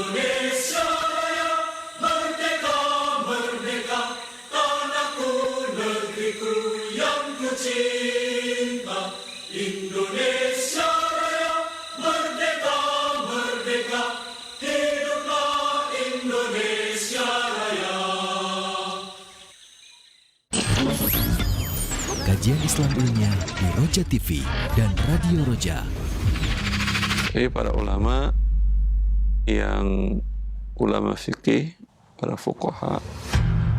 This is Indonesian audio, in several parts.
Indonesia Raya, merdeka, merdeka, tanahku, negeriku yang ku cinta. Indonesia Raya, merdeka, merdeka, hiduplah Indonesia Raya. Kajian Islam ilmiah di Roja TV dan Radio Roja. Jadi para ulama yang ulama fikih, para fuqaha,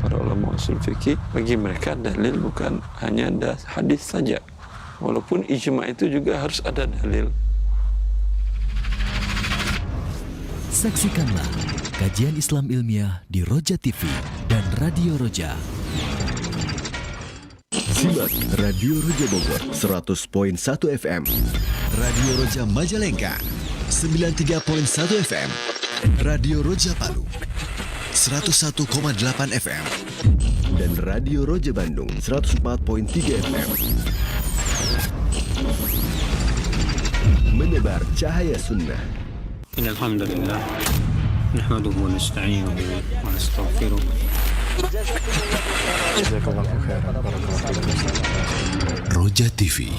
para ulama usul fikih, bagi mereka dalil bukan hanya hadis saja. Walaupun ijma' itu juga harus ada dalil. Saksikanlah kajian Islam ilmiah di Roja TV dan Radio Roja. Simak Radio Roja Bogor 100.1 FM, Radio Roja Majalengka 93.1 FM, Radio Roja Palu 101,8 FM, dan Radio Roja Bandung 104.3 FM. Menebar cahaya sunnah. Alhamdulillah, nahmaduhu wa nasta'inuhu wa nastaghfiruh. Roja TV,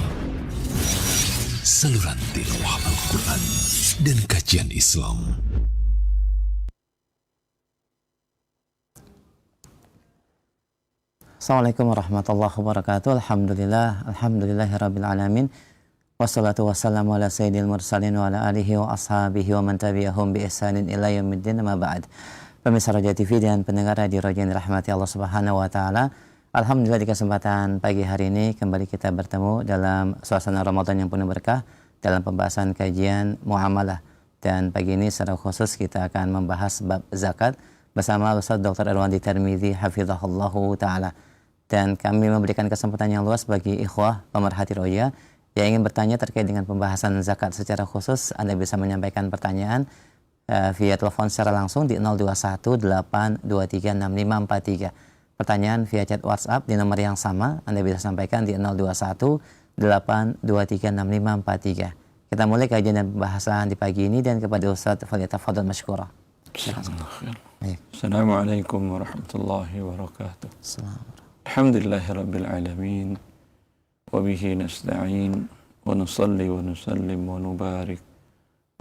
saluran tilawah Al-Quran dan kajian Islam. Assalamualaikum warahmatullahi wabarakatuh. Alhamdulillahirabbil alamin. Wassalatu wassalamu ala sayyidil mursalin wa ala alihi wa ashabihi wa man tabi'ahum bi ihsanin ila yaumiddin, amma ba'd. Pemirsa Roja TV dan pendengar Radio Roja yang dirahmati Allah Subhanahu wa taala. Alhamdulillah di kesempatan pagi hari ini kembali kita bertemu dalam suasana Ramadan yang penuh berkah dalam pembahasan kajian muamalah. Dan pagi ini secara khusus kita akan membahas bab zakat bersama Ustaz Dr. Irwandi Tirmidzi hafizahullahu taala. Dan kami memberikan kesempatan yang luas bagi ikhwah pemerhati Roja yang ingin bertanya terkait dengan pembahasan zakat secara khusus. Anda bisa menyampaikan pertanyaan via telepon secara langsung di 0218236543. Pertanyaan via chat WhatsApp di nomor yang sama Anda bisa sampaikan di 0218236543. Kita mulai kajian dan pembahasan di pagi ini dan kepada Ustaz falyatafadhal mashkura. Assalamualaikum warahmatullahi wabarakatuh. Alhamdulillahirabbil alamin. Wa bihi nasta'in wa nusalli wa nusallim wa nubarik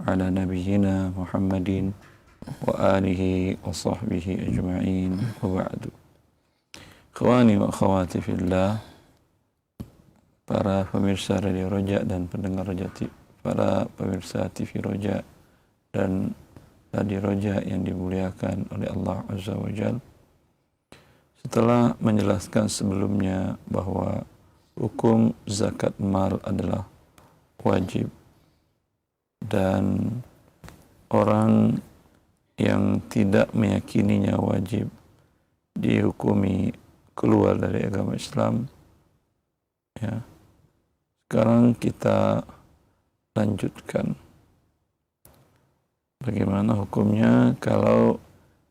ala nabiyyina Muhammadin wa alihi wa sahbihi ajma'in, wa ba'du. Ikhwani wa akhwati fillah, para pemirsa Radio Roja dan pendengar Roja, para pemirsa TV Roja dan Radio Roja yang dimuliakan oleh Allah Azza wa Jalla. Setelah menjelaskan sebelumnya bahwa hukum zakat mal adalah wajib dan orang yang tidak meyakininya wajib dihukumi keluar dari agama Islam. Ya. Sekarang kita lanjutkan bagaimana hukumnya kalau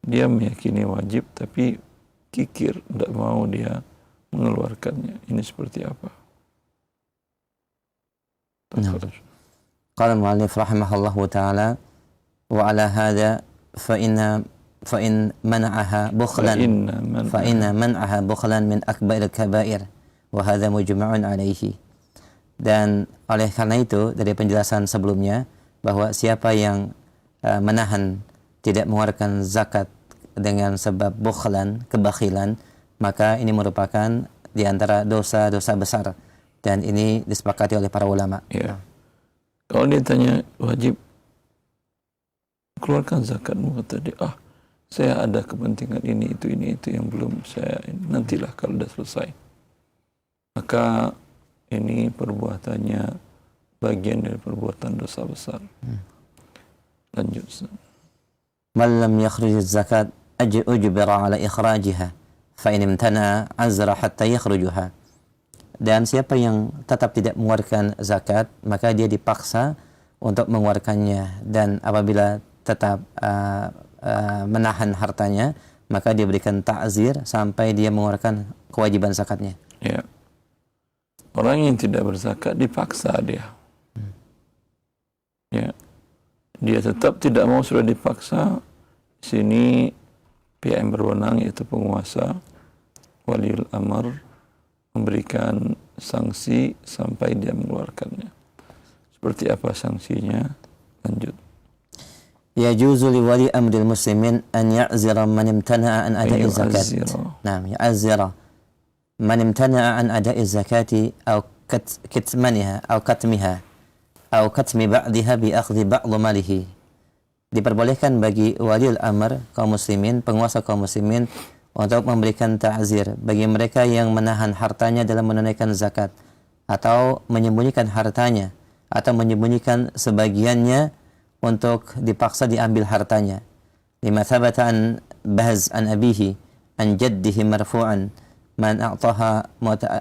dia meyakini wajib tapi kikir, tidak mau dia mengeluarkannya. Ini seperti apa? Qala al-mu'allif rahimahullahu ta'ala wa ala hadha fa in mana'aha bukhlan min akbaril kaba'ir wa hadha mujma'un alaihi. Dan oleh karena itu dari penjelasan sebelumnya bahwa siapa yang menahan tidak mengeluarkan zakat dengan sebab bukhlan, kebakhilan, maka ini merupakan di antara dosa-dosa besar dan ini disepakati oleh para ulama. Ya. Kalau dia tanya wajib keluarkan zakatmu, kata dia, saya ada kepentingan ini itu yang belum saya, nantilah kalau sudah selesai. Maka ini perbuatannya bagian dari perbuatan dosa besar. Lanjut. Man lam yakhruj zakat ujbira ala ikhrajiha fa in imtana azra hatta yakhrujuha. Dan siapa yang tetap tidak mengeluarkan zakat, maka dia dipaksa untuk mengeluarkannya, dan apabila tetap menahan hartanya, maka dia berikan ta'zir sampai dia mengeluarkan kewajiban zakatnya. Ya. Orang yang tidak berzakat dipaksa dia. Ya. dia tetap tidak mau, sudah dipaksa, sini pihak yang berwenang yaitu penguasa, waliul amr, memberikan sanksi sampai dia mengeluarkannya. Seperti apa sanksinya? Lanjut. Yajuzu li wali amril muslimin an ya'zira man imtana'a an ada'i zakat. Naam, ya'zira man imtana'a an ada'i zakati aw kitmaniha aw katmiha aw katmi ba'daha bi akhdhi ba'd malihi. Diperbolehkan bagi waliul amr kaum muslimin, penguasa kaum muslimin, untuk memberikan ta'zir bagi mereka yang menahan hartanya dalam menunaikan zakat, atau menyembunyikan hartanya, atau menyembunyikan sebagiannya untuk dipaksa diambil hartanya. Lima thabata an Bahz an abihi an jaddihi marfu'an man a'taha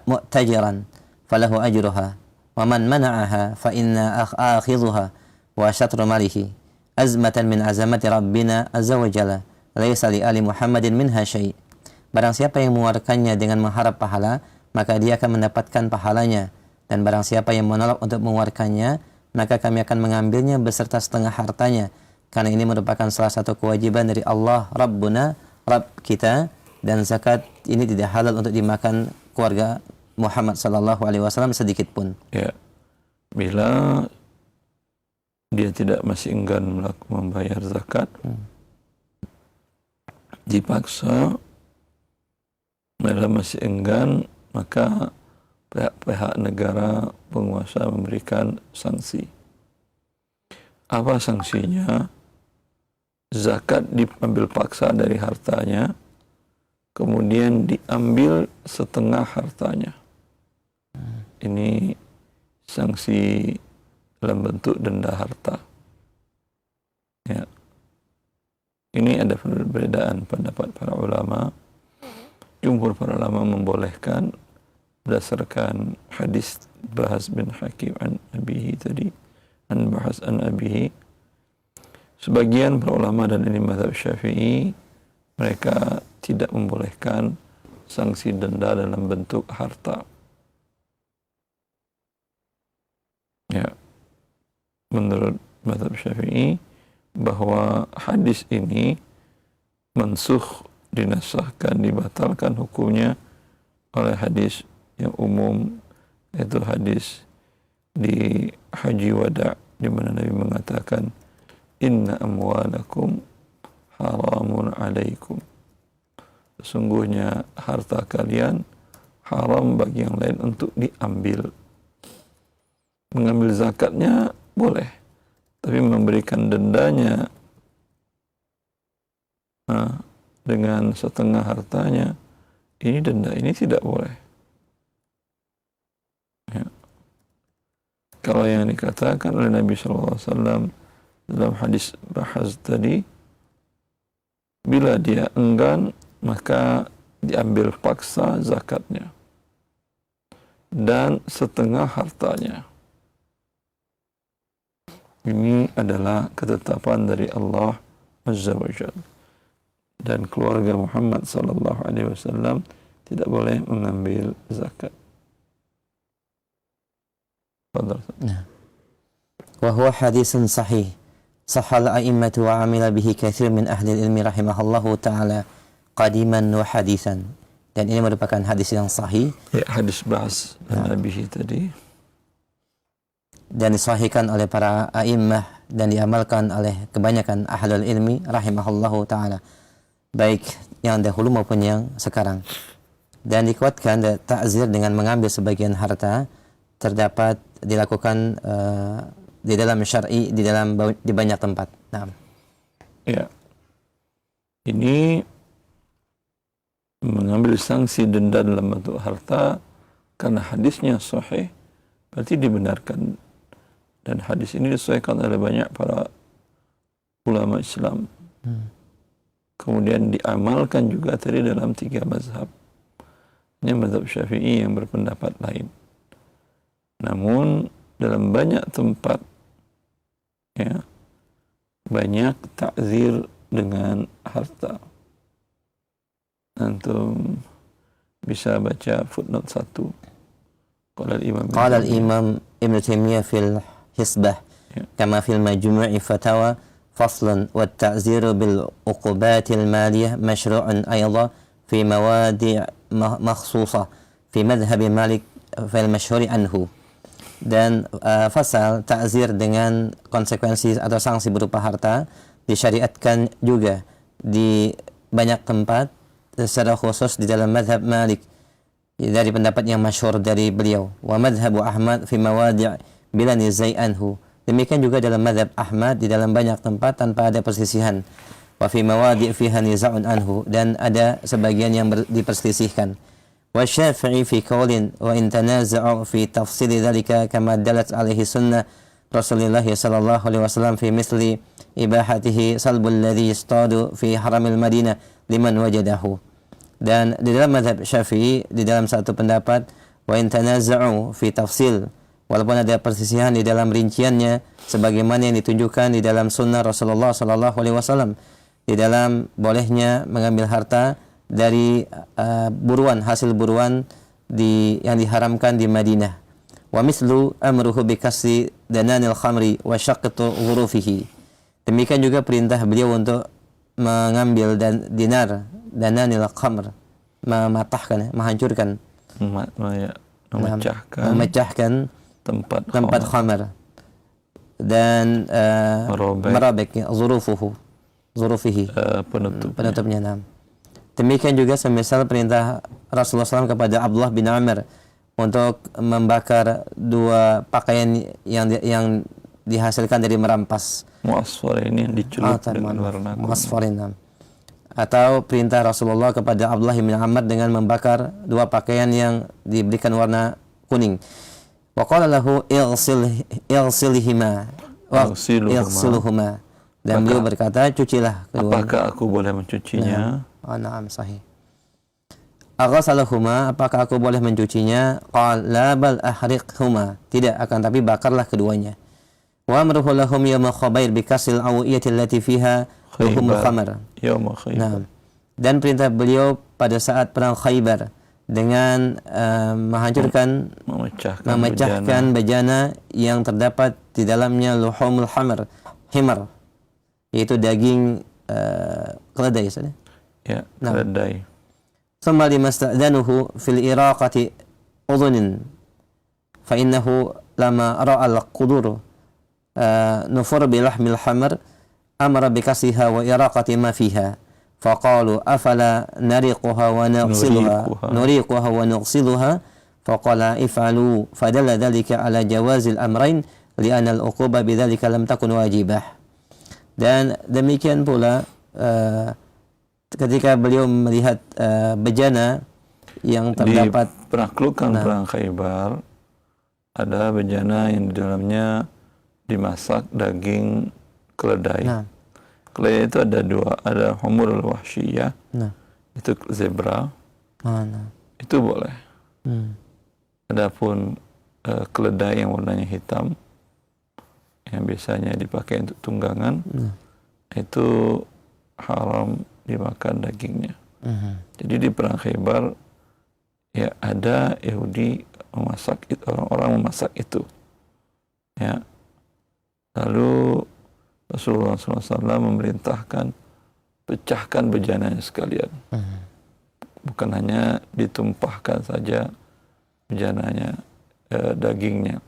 mu'tajiran falahu ajruha wa man mana'aha fa inna akhidhuha wa syatru malihi azmatan min azamati rabbina azza wa jalla laysa li ali Muhammadin minha syai'. Barang siapa yang mengeluarkannya dengan mengharap pahala, maka dia akan mendapatkan pahalanya, dan barang siapa yang menolak untuk mengeluarkannya, maka kami akan mengambilnya beserta setengah hartanya, karena ini merupakan salah satu kewajiban dari Allah Rabbuna, Rabb kita, dan zakat ini tidak halal untuk dimakan keluarga Muhammad sallallahu alaihi wasallam sedikit pun. Ya. Bila dia tidak masih enggan membayar zakat, dipaksa, bila masih enggan, maka pihak negara, penguasa memberikan sanksi. Apa sanksinya? Zakat diambil paksa dari hartanya, kemudian diambil setengah hartanya. Ini sanksi dalam bentuk denda harta. Ya. Ini ada perbedaan pendapat para ulama. Jumhur para ulama membolehkan berdasarkan hadis Bahz bin Hakim an abihi tadi, an Bahz an abihi. Sebagian para ulama, dan ini mazhab Syafi'i, mereka tidak membolehkan sanksi denda dalam bentuk harta. Ya. Menurut mazhab Syafi'i, bahwa hadis ini mansukh, dinasahkan, dibatalkan hukumnya oleh hadis yang umum, yaitu hadis di Haji Wada', di mana Nabi mengatakan, inna amwalakum haramun alaikum. Sesungguhnya harta kalian haram bagi yang lain untuk diambil. Mengambil zakatnya boleh, tapi memberikan dendanya dengan setengah hartanya, ini denda, ini tidak boleh. Ya. Kalau yang dikatakan oleh Nabi SAW dalam hadis Bahz tadi, bila dia enggan, maka diambil paksa zakatnya dan setengah hartanya. Ini adalah ketetapan dari Allah Azza wa Jalla. Dan keluarga Muhammad sallallahu alaihi wasallam tidak boleh mengambil zakat. Wa huwa haditsun sahih. Sahal a'immatu wa amila bihi katsir min ahli ilmi rahimahullahu ta'ala qadiman wa hadithan. Dan ini merupakan hadis yang sahih. Ya, hadis Bahz Nabi tadi. Dan disahihkan oleh para a'immah dan diamalkan oleh kebanyakan ahlul ilmi rahimahullahu ta'ala, baik yang dahulu maupun yang sekarang. Dan dikuatkan ta'zir dengan mengambil sebagian harta terdapat dilakukan di dalam syar'i, di banyak tempat. Nah. Ya. Ini mengambil sanksi denda dalam bentuk harta karena hadisnya sahih, berarti dibenarkan. Dan hadis ini disahihkan oleh banyak para ulama Islam. Kemudian diamalkan juga tadi dalam 3 mazhab. Ini mazhab Syafi'i yang berpendapat lain. Namun dalam banyak tempat, ya, banyak ta'zir dengan harta. Antum bisa baca footnote 1. Qala al-Imam Ibn Taimiyah fil Hisbah kama fil majmu'i fatawa faslun wa ta'ziru bil uqubatil maliyah masyru'un ayda fi mawadi' makhsusah fi madhhab Malik fil masyhuri anhu. Dan fasal ta'zir dengan konsekuensi atau sanksi berupa harta disyariatkan juga di banyak tempat, secara khusus di dalam madhab Malik dari pendapat yang masyhur dari beliau, wa madhabu Ahmad fi mawadi' bila nizai anhu. Demikian juga dalam madhab Ahmad di dalam banyak tempat tanpa ada persisihan, wa fi mawadi' fiha niza'un anhu, dan ada sebagian yang diperselisihkan. Wa Syafi'i fi qaulin wa in tanaza'u fi tafsili dhalika kama dalat alaihi sunnah Rasulullah sallallahu alaihi wasallam fi misli ibahatihi salbul ladhi yastadu fi haramil Madinah liman wajadahu. Dan di dalam mazhab Syafi'i di dalam satu pendapat, wa in tanaza'u fi tafsil, walaupun ada persisihan di dalam rinciannya sebagaimana yang ditunjukkan di dalam sunnah Rasulullah sallallahu alaihi wasallam di dalam bolehnya mengambil harta dari hasil buruan yang diharamkan di Madinah. Wa mislu amruhu bi kasri dananil khamri wa syaqqatu ghurufihi. Demikian juga perintah beliau untuk mengambil dinar dananil khamr, mematahkan, menghancurkan, memecahkan tempat khamr dan merobek zurufihi, penutupnya. Demikian juga semisal perintah Rasulullah SAW kepada Abdullah bin Amr untuk membakar 2 pakaian yang dihasilkan dari merampas. Mu'asfar ini yang dicelup dengan warna kuning. Mu'asfarin. Atau perintah Rasulullah kepada Abdullah bin Amr dengan membakar 2 pakaian yang diberikan warna kuning. Wa qala lahu igsilhuma. Dan beliau berkata, cucilah kedua. Apakah aku boleh mencucinya? Na'am, sahih. Aghasalahuma, apakah aku boleh mencucinya? Qal la bal ahriqhuma. Tidak, akan tapi bakarlah keduanya. Wa amruhu lahum yawma Khabair bi kasril awiyati allati fiha luhumul khamr. Yawma Khaybar. Dan perintah beliau pada saat perang Khaybar dengan menghancurkan, memecahkan bejana yang terdapat di dalamnya luhumul himar, yaitu daging keledai. Ya, keledai. Thumma limasta'danuhu fil iraqati udhunin fa innahu lama ra'a al-qudur nufur bi lahmil hamr amara bi kasriha wa iraqati ma fiha faqalu afala nuriquha wa nughsiluha faqala if'alu fadalla dhalika ala jawazil amrayn li'anna al-uquba bidzalika lam takun wajibah. Dan demikian pula ketika beliau melihat bejana yang terdapat di penaklukan perang Khaybar, ada bejana yang di dalamnya dimasak daging keledai. Keledai itu ada 2, ada humurul wahsyiyah, itu zebra, itu boleh. Adapun keledai yang warnanya hitam, yang biasanya dipakai untuk tunggangan, itu haram dimakan dagingnya. Jadi di perang Khaybar ya ada Yahudi memasak itu, orang-orang memasak itu. Ya. Lalu Rasulullah SAW memerintahkan pecahkan bejananya sekalian. Bukan hanya ditumpahkan saja bejananya, dagingnya,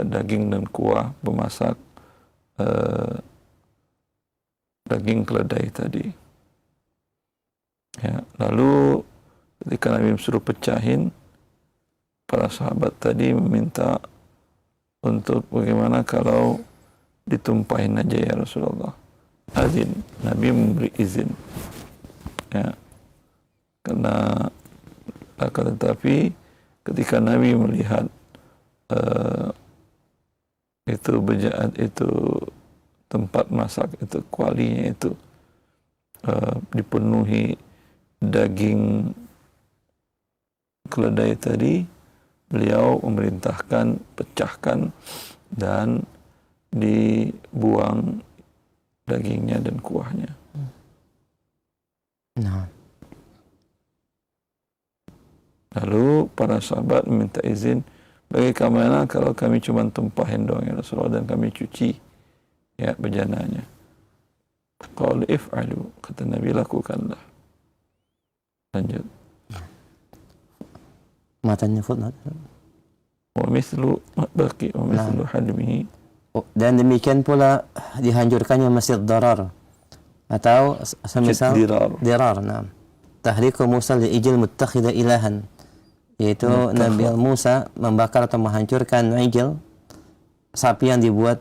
daging dan kuah memasak daging keledai tadi. Ya, lalu ketika Nabi suruh pecahin, para sahabat tadi meminta untuk bagaimana kalau ditumpahin aja ya Rasulullah. Azin, Nabi memberi izin. Ya, karena akan tetapi ketika Nabi melihat itu tempat masak itu, kualinya itu dipenuhi daging keledai tadi, beliau memerintahkan pecahkan dan dibuang dagingnya dan kuahnya. Lalu para sahabat meminta izin bagaimana kalau kami cuma tumpahin doang ya Rasulullah dan kami cuci ya bejananya. Qala if'alu, kata Nabi, lakukanlah. Lanjut. Matanya footnote. Wa mithlu baqi wa mithlu hadmihi. Dan demikian pula dihancurkannya masjid darar atau semisal dirar. Nah, tahriku Musa li ijil muttakhidha ilahan, yaitu Nabi Musa membakar atau menghancurkan ijil, sapi yang dibuat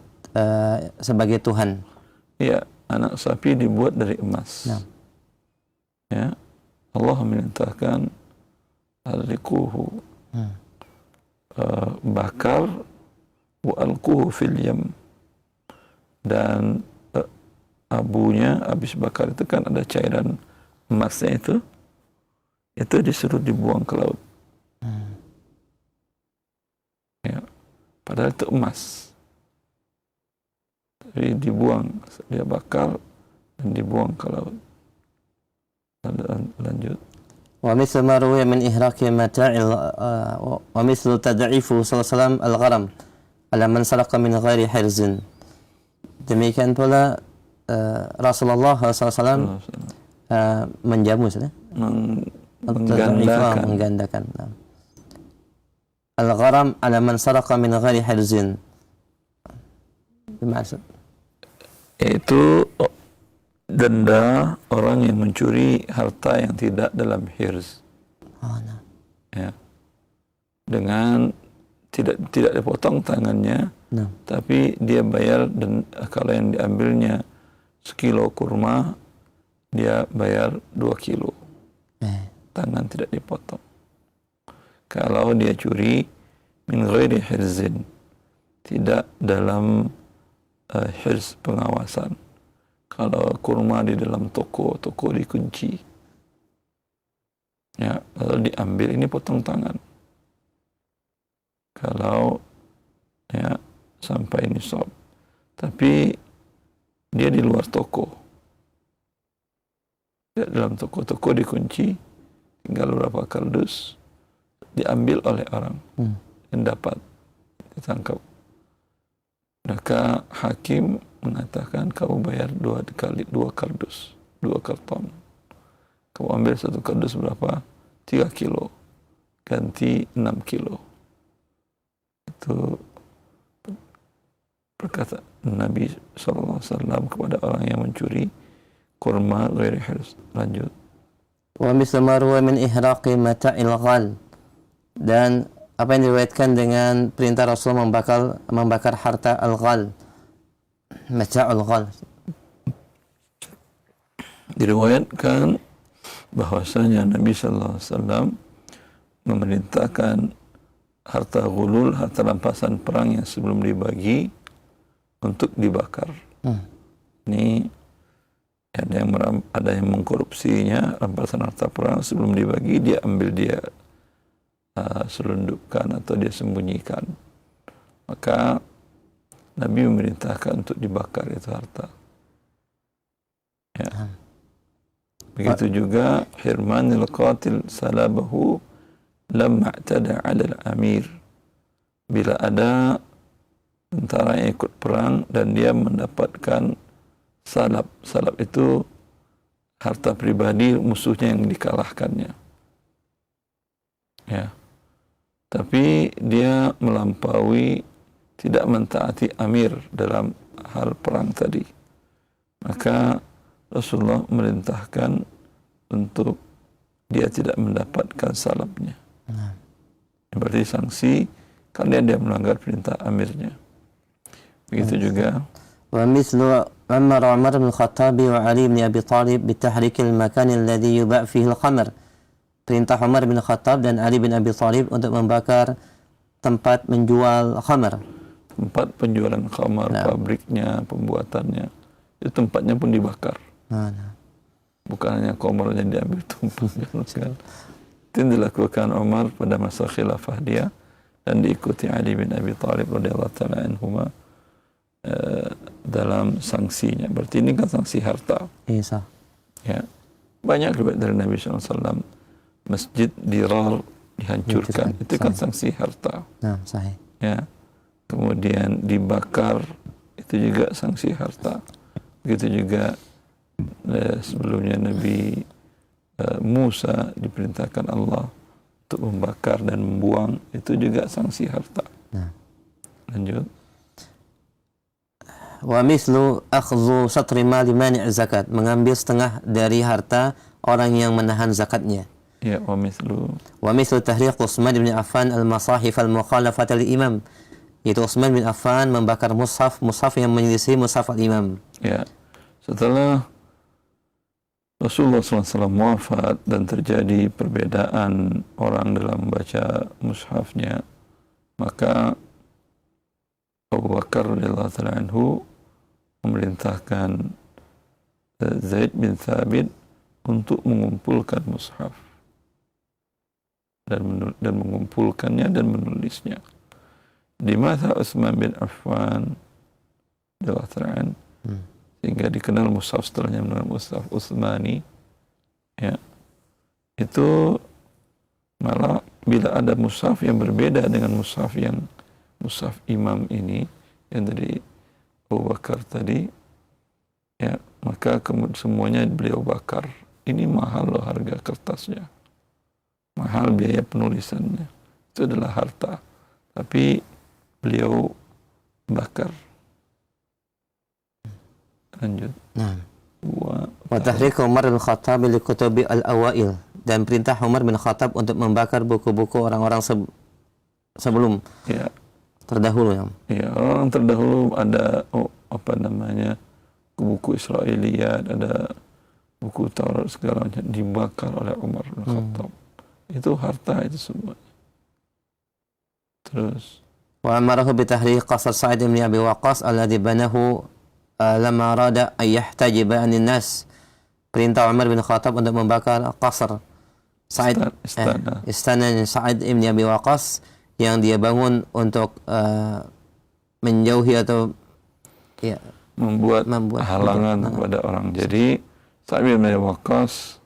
sebagai Tuhan. Iya, anak sapi dibuat dari emas. Nah. Ya, Allah memerintahkan alikuhu, bakar, wa alquhu fil yam, dan abunya habis bakar itu kan ada cairan emasnya itu disuruh dibuang ke laut. Ya, padahal itu emas, jadi dibuang, dia bakar dan dibuang ke laut. Lanjut. Wa mithlu ma ruwiya min ihraqi mata'il wa mithlu tad'ifu sallallahu alaihi wasallam al-gharam ala man saraqa min ghairi hirzin. Demikian pula Rasulullah SAW menjamu, menggandakan al-gharam ala man saraqa min ghairi hirzin. Bermaksud Itu denda orang yang mencuri harta yang tidak dalam hirz. Ya. Dengan tidak dipotong tangannya, tapi dia bayar, dan kalau yang diambilnya sekilo kurma, dia bayar 2 kilo. Tangan tidak dipotong. Kalau dia curi min ghairi hirzin, tidak dalam hirz pengawasan. Kalau kurma di dalam toko dikunci, ya, lalu diambil, ini potong tangan. Kalau ya sampai nisab, tapi dia di luar toko, dia dalam toko dikunci, tinggal beberapa kardus, diambil oleh orang yang dapat ditangkap, maka hakim mengatakan kamu bayar 2 kardus, 2 karton. Kamu ambil 1 kardus berapa? 3 kilo, ganti 6 kilo. Itu perkataan Nabi SAW kepada orang yang mencuri kurma ghairi hirz. Lanjut. Wa mithlu ma ruwiya min ihraqi mata'il ghal, dan apa yang diriwayatkan dengan perintah Rasul membakar harta al-ghal, mata'ul ghal. Diriwayatkan bahwasanya Nabi SAW memerintahkan harta ghulul, harta rampasan perang yang sebelum dibagi, untuk dibakar. Ini ada yang mengkorupsinya, rampasan harta perang sebelum dibagi dia ambil, dia selundupkan atau dia sembunyikan. Maka Nabi memerintahkan untuk dibakar itu harta. Ya. Begitu juga hirmanil qatil salabahu lamma i'tada 'ala al-amir. Bila ada tentara yang ikut perang dan dia mendapatkan salab. Salab itu harta pribadi musuhnya yang dikalahkannya. Ya. Tapi dia melampaui, tidak mentaati amir dalam hal perang tadi. Maka Rasulullah merintahkan untuk dia tidak mendapatkan salabnya. Berarti sanksi karena dia melanggar perintah amirnya. Begitu juga. Wa mithlu Umar bin Khattab wa Ali bin Abi Thalib bitahrik al-makan alladhi yuba' fihi al-khamr. Perintah Umar bin Khattab dan Ali bin Abi Thalib untuk membakar tempat menjual khamr. Tempat penjualan khamr, pabriknya, pembuatannya, itu tempatnya pun dibakar. Bukan hanya khamrnya diambil, tumpahnya sekali. Itu yang dilakukan Umar pada masa khilafah dia dan diikuti Ali bin Abi Thalib radhiyallahu ta'ala anhuma dalam sanksinya. Berarti ini kan sanksi harta. Ya. Banyak riwayat dari Nabi SAW. Masjid Dirar dihancurkan, itu kan sanksi harta. Nah, sahih. Ya. Kemudian dibakar, itu juga sanksi harta. Begitu juga sebelumnya Nabi Musa diperintahkan Allah untuk membakar dan membuang, itu juga sanksi harta. Nah. Lanjut. Wa mislu akhdhu satri mali mani' zakat, mengambil setengah dari harta orang yang menahan zakatnya. Ya, wa mislu tahriq Utsman bin Affan al-masahif al-mukhalafat al-imam, yaitu Utsman bin Affan membakar mushaf yang menyelisih mushaf al-imam. Ya, setelah Rasulullah SAW wafat dan terjadi perbedaan orang dalam membaca mushafnya, maka Abu Bakar radhiyallahu ta'ala anhu memerintahkan Zaid bin Thabit untuk mengumpulkan mushaf dan mengumpulkannya dan menulisnya. Di masa Utsman bin Affan radhiyallahu ta'ala anhu, sehingga dikenal mushaf setelahnya dengan mushaf Utsmani, ya, itu malah bila ada mushaf yang berbeda dengan mushaf imam ini yang dari Abu Bakar tadi, ya, maka semuanya beliau bakar. Ini mahal loh harga kertasnya, mahal biaya penulisannya, itu adalah harta, tapi beliau bakar. Lanjut. Nah. Wa tahriq Umar bin Khattab li kutubi al-awail, dan perintah Umar bin Khattab untuk membakar buku-buku orang-orang sebelum, ya, terdahulu, ya. Ya, orang terdahulu ada buku Israiliyat, ada buku Taurat, segala macam dibakar oleh Umar bin Khattab. Itu harta itu semua. Terus Wa amarahu bi tahriq qasr Sa'id bin Abi Waqqas alladhi banahu lama rada an yahtajiba anin nas. Perintah Umar bin Khattab untuk membakar qasr istana Sa'id bin Abi Waqqas yang dia bangun untuk menjauhi atau, ya, membuat halangan kepada orang. Jadi Sa'id bin Abi Waqqas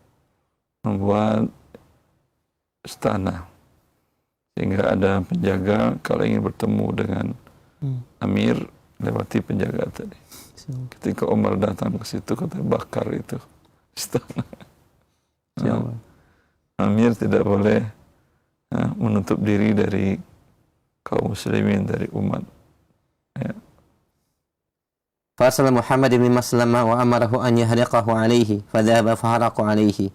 membuat istana sehingga ada penjaga kalau ingin bertemu dengan Amir lewati penjaga tadi. Ketika Umar datang ke situ, kata bakar itu istana. Amir tidak boleh menutup diri dari kaum muslimin, dari umat. Ya. Farsala Muhammad bin Maslamah wa amarahu an yahriqahu alaihi fadhahaba faharaqu alaihi.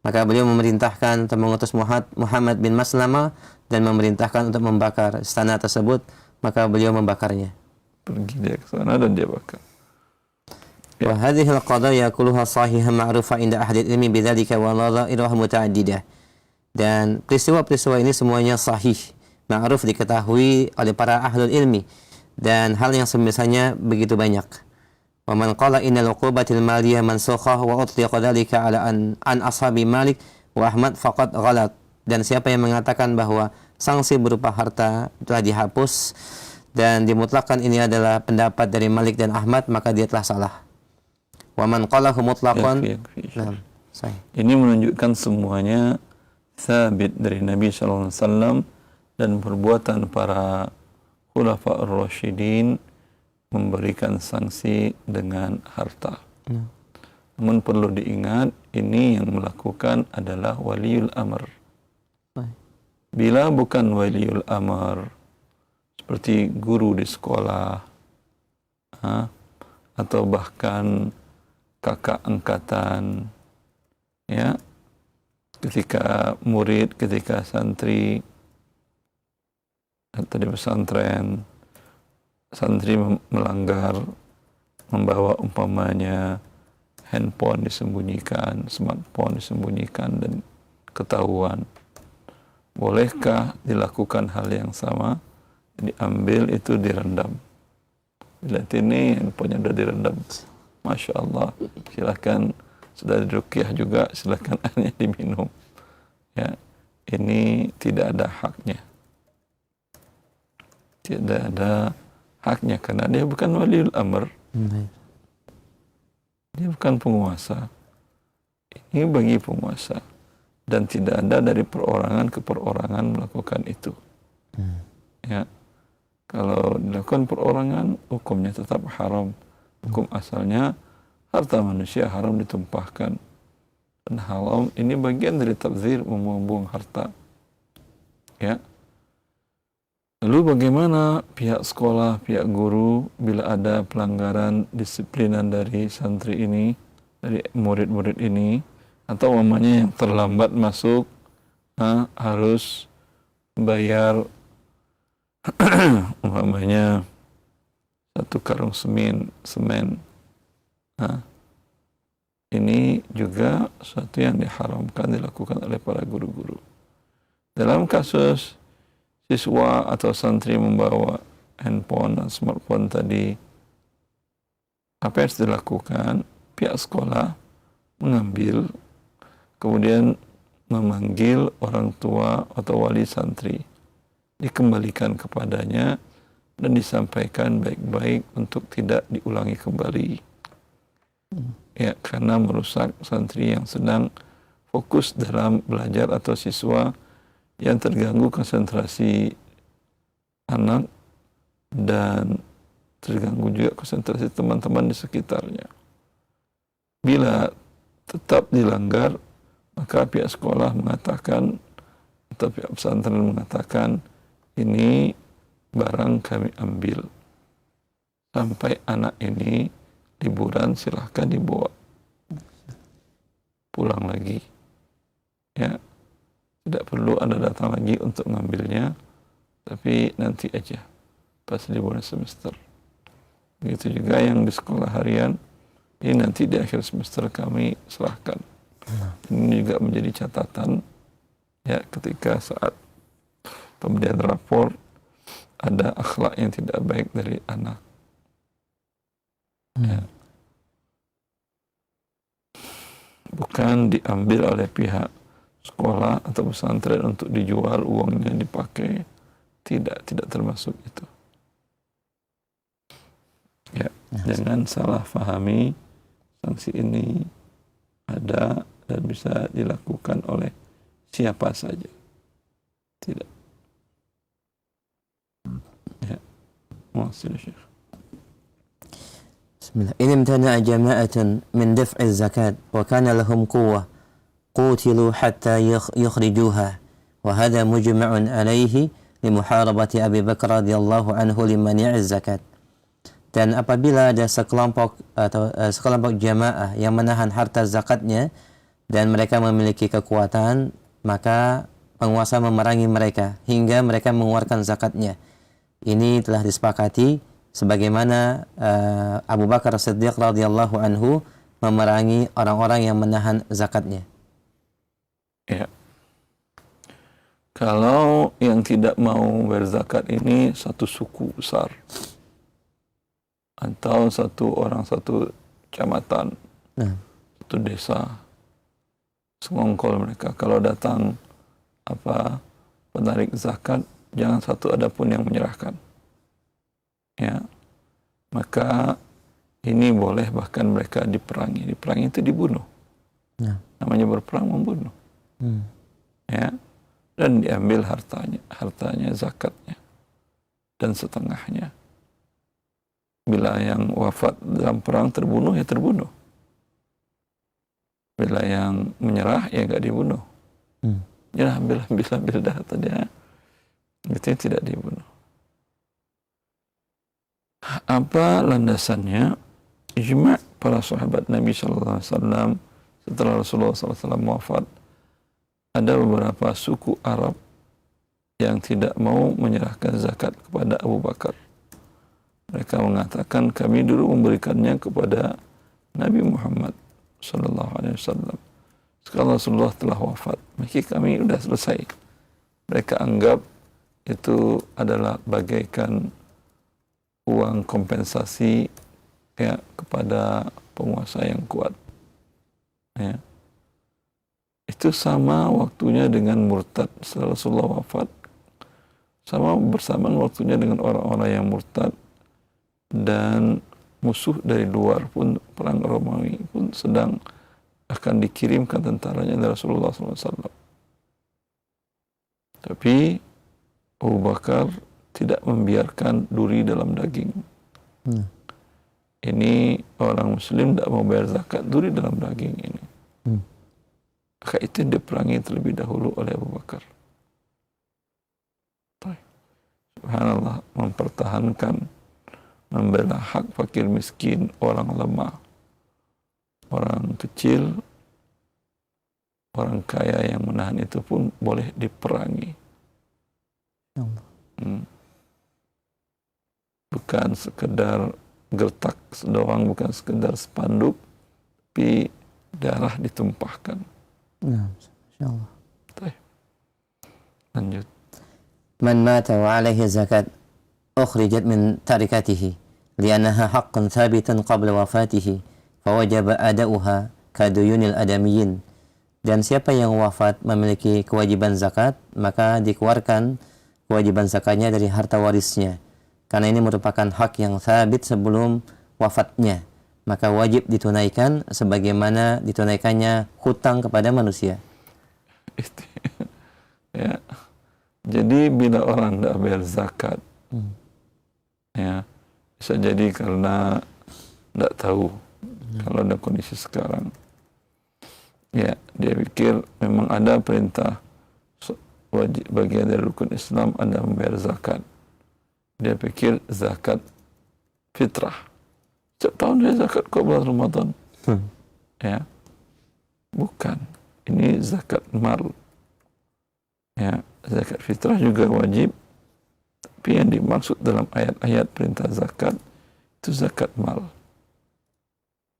Maka beliau memerintahkan atau mengutus Muhammad bin Maslamah dan memerintahkan untuk membakar istana tersebut, maka beliau membakarnya. Pergi dia ke sana dan dia bakar. Wa hadhihi al-qadaya kulluha sahihah ma'rufa inda ahli ilmi bidzalika wa nadha'iruha mutaaddidah. Dan peristiwa-peristiwa ini semuanya sahih, ma'ruf, diketahui oleh para ahlul ilmi, dan hal yang semisalnya begitu banyak. Wa man qala innal uqubatil maliyah mansukhah wa utliqa dzalika ala an ashabi Malik wa Ahmad faqad ghalat. Dan siapa yang mengatakan bahwa sanksi berupa harta telah dihapus dan dimutlakkan ini adalah pendapat dari Malik dan Ahmad, maka dia telah salah. Wa man qalahu mutlaqan. Ini menunjukkan semuanya sabit dari Nabi sallallahu alaihi wasallam dan perbuatan para khulafa ar-rasyidin memberikan sanksi dengan harta. Namun perlu diingat, ini yang melakukan adalah waliul amr. Bila bukan waliul amr, seperti guru di sekolah, atau bahkan kakak angkatan, ya, ketika murid, ketika santri atau di pesantren, santri melanggar, membawa umpamanya handphone disembunyikan, smartphone disembunyikan dan ketahuan, bolehkah dilakukan hal yang sama? Diambil itu direndam. Bila ini handphonenya sudah direndam, Masya Allah, silakan, sudah diruqyah juga, silakan airnya diminum. Ya, ini tidak ada haknya. Tidak ada haknya karena dia bukan waliul amr. Dia bukan penguasa. Ini bagi penguasa. dan tidak ada dari perorangan ke perorangan melakukan itu. Ya, kalau dilakukan perorangan, hukumnya tetap haram. Hukum asalnya harta manusia haram ditumpahkan. Dan haram ini bagian dari tabdzir, membuang-buang harta. Ya. Lalu bagaimana pihak sekolah, pihak guru bila ada pelanggaran disiplinan dari santri ini, dari murid-murid ini, atau umpamanya yang terlambat masuk harus bayar umpamanya 1 karung semen. Ini juga sesuatu yang diharamkan dilakukan oleh para guru-guru. Dalam kasus siswa atau santri membawa handphone dan smartphone tadi, apa yang harus dilakukan? Pihak sekolah mengambil, kemudian memanggil orang tua atau wali santri, dikembalikan kepadanya dan disampaikan baik-baik untuk tidak diulangi kembali. Ya, karena merusak santri yang sedang fokus dalam belajar atau siswa yang terganggu konsentrasi anak dan terganggu juga konsentrasi teman-teman di sekitarnya. Bila tetap dilanggar, maka pihak sekolah mengatakan atau pihak pesantren mengatakan, ini barang kami ambil. Sampai anak ini liburan silahkan dibawa pulang lagi. Ya, tidak perlu Anda datang lagi untuk ngambilnya, tapi nanti aja pas liburan semester. Begitu juga yang di sekolah harian, ini nanti di akhir semester kami serahkan. Ini juga menjadi catatan ya, ketika saat pemberian rapor ada akhlak yang tidak baik dari anak. Ya. Bukan diambil oleh pihak sekolah atau pesantren untuk dijual, uangnya dipakai. Tidak termasuk itu. Ya, jangan salah fahami, sanksi ini ada dan bisa dilakukan oleh siapa saja. Tidak. Ya. Maksud Syekh. Bismillah. In imtana'a jama'atun min daf'i zakat wa kana lahum quwwah qutilu hatta yukhrijuha wa hadha mujma'un alayhi li muharabati Abi Bakar radhiyallahu anhu limani'i zakat. Dan apabila ada sekelompok jamaah yang menahan harta zakatnya dan mereka memiliki kekuatan, maka penguasa memerangi mereka hingga mereka mengeluarkan zakatnya. Ini telah disepakati sebagaimana Abu Bakar Siddiq radhiyallahu anhu memerangi orang-orang yang menahan zakatnya. Ya. Kalau yang tidak mau berzakat ini satu suku besar atau satu kecamatan, satu desa, sengongkol mereka. Kalau datang penarik zakat, jangan satu ada pun yang menyerahkan. Ya, maka ini boleh bahkan mereka diperangi. Diperangi itu dibunuh. Ya. Namanya berperang membunuh. Ya, dan diambil hartanya zakatnya dan setengahnya. Bila yang wafat dalam perang terbunuh, ya terbunuh. Bila yang menyerah, ya nggak dibunuh. Ya ambil hartanya, itu tidak dibunuh. Apa landasannya? Ijma' para sahabat Nabi Sallallahu Alaihi Wasallam setelah Rasulullah SAW wafat, ada beberapa suku Arab yang tidak mau menyerahkan zakat kepada Abu Bakar. Mereka mengatakan, kami dulu memberikannya kepada Nabi Muhammad Sallallahu Alaihi Wasallam. Sekarang Rasulullah telah wafat, maka kami sudah selesai. Mereka anggap itu adalah bagaikan uang kompensasi ya kepada penguasa yang kuat. Ya. Itu sama waktunya dengan murtad. Setelah Rasulullah wafat, sama bersamaan waktunya dengan orang-orang yang murtad dan musuh dari luar pun, perang Romawi pun sedang akan dikirimkan tentaranya dari Rasulullah SAW. Tapi Abu Bakar tidak membiarkan duri dalam daging. Ini orang muslim tidak mau bayar zakat duri dalam daging ini. Maka itu yang diperangi terlebih dahulu oleh Abu Bakar. Subhanallah, mempertahankan, membela hak fakir miskin, orang lemah, orang kecil, orang kaya yang menahan itu pun boleh diperangi. Bukan sekedar gertak doang, bukan sekedar spanduk, tapi darah ditumpahkan. Insyaallah. Lanjut. Man mata wa alaihi zakat ukhrijat min tarikatihi li'annaha haqqun thabitan qabla wafatihi fawajaba ada'uha kaduyunil adamiyyin. Dan siapa yang wafat memiliki kewajiban zakat, maka dikeluarkan kewajiban zakatnya dari harta warisnya. Karena ini merupakan hak yang sabit sebelum wafatnya, maka wajib ditunaikan sebagaimana ditunaikannya hutang kepada manusia. Ya. Jadi bila orang tidak bayar zakat, ya, bisa jadi karena tidak tahu kalau ada kondisi sekarang. Ya, dia pikir memang ada perintah wajib bagian dari rukun Islam ada membayar zakat. Dia pikir zakat fitrah. Setiap tahun dia zakat kok bulan Ramadan. Ya, bukan. Ini zakat mal. Ya, zakat fitrah juga wajib, tapi yang dimaksud dalam ayat-ayat perintah zakat itu zakat mal.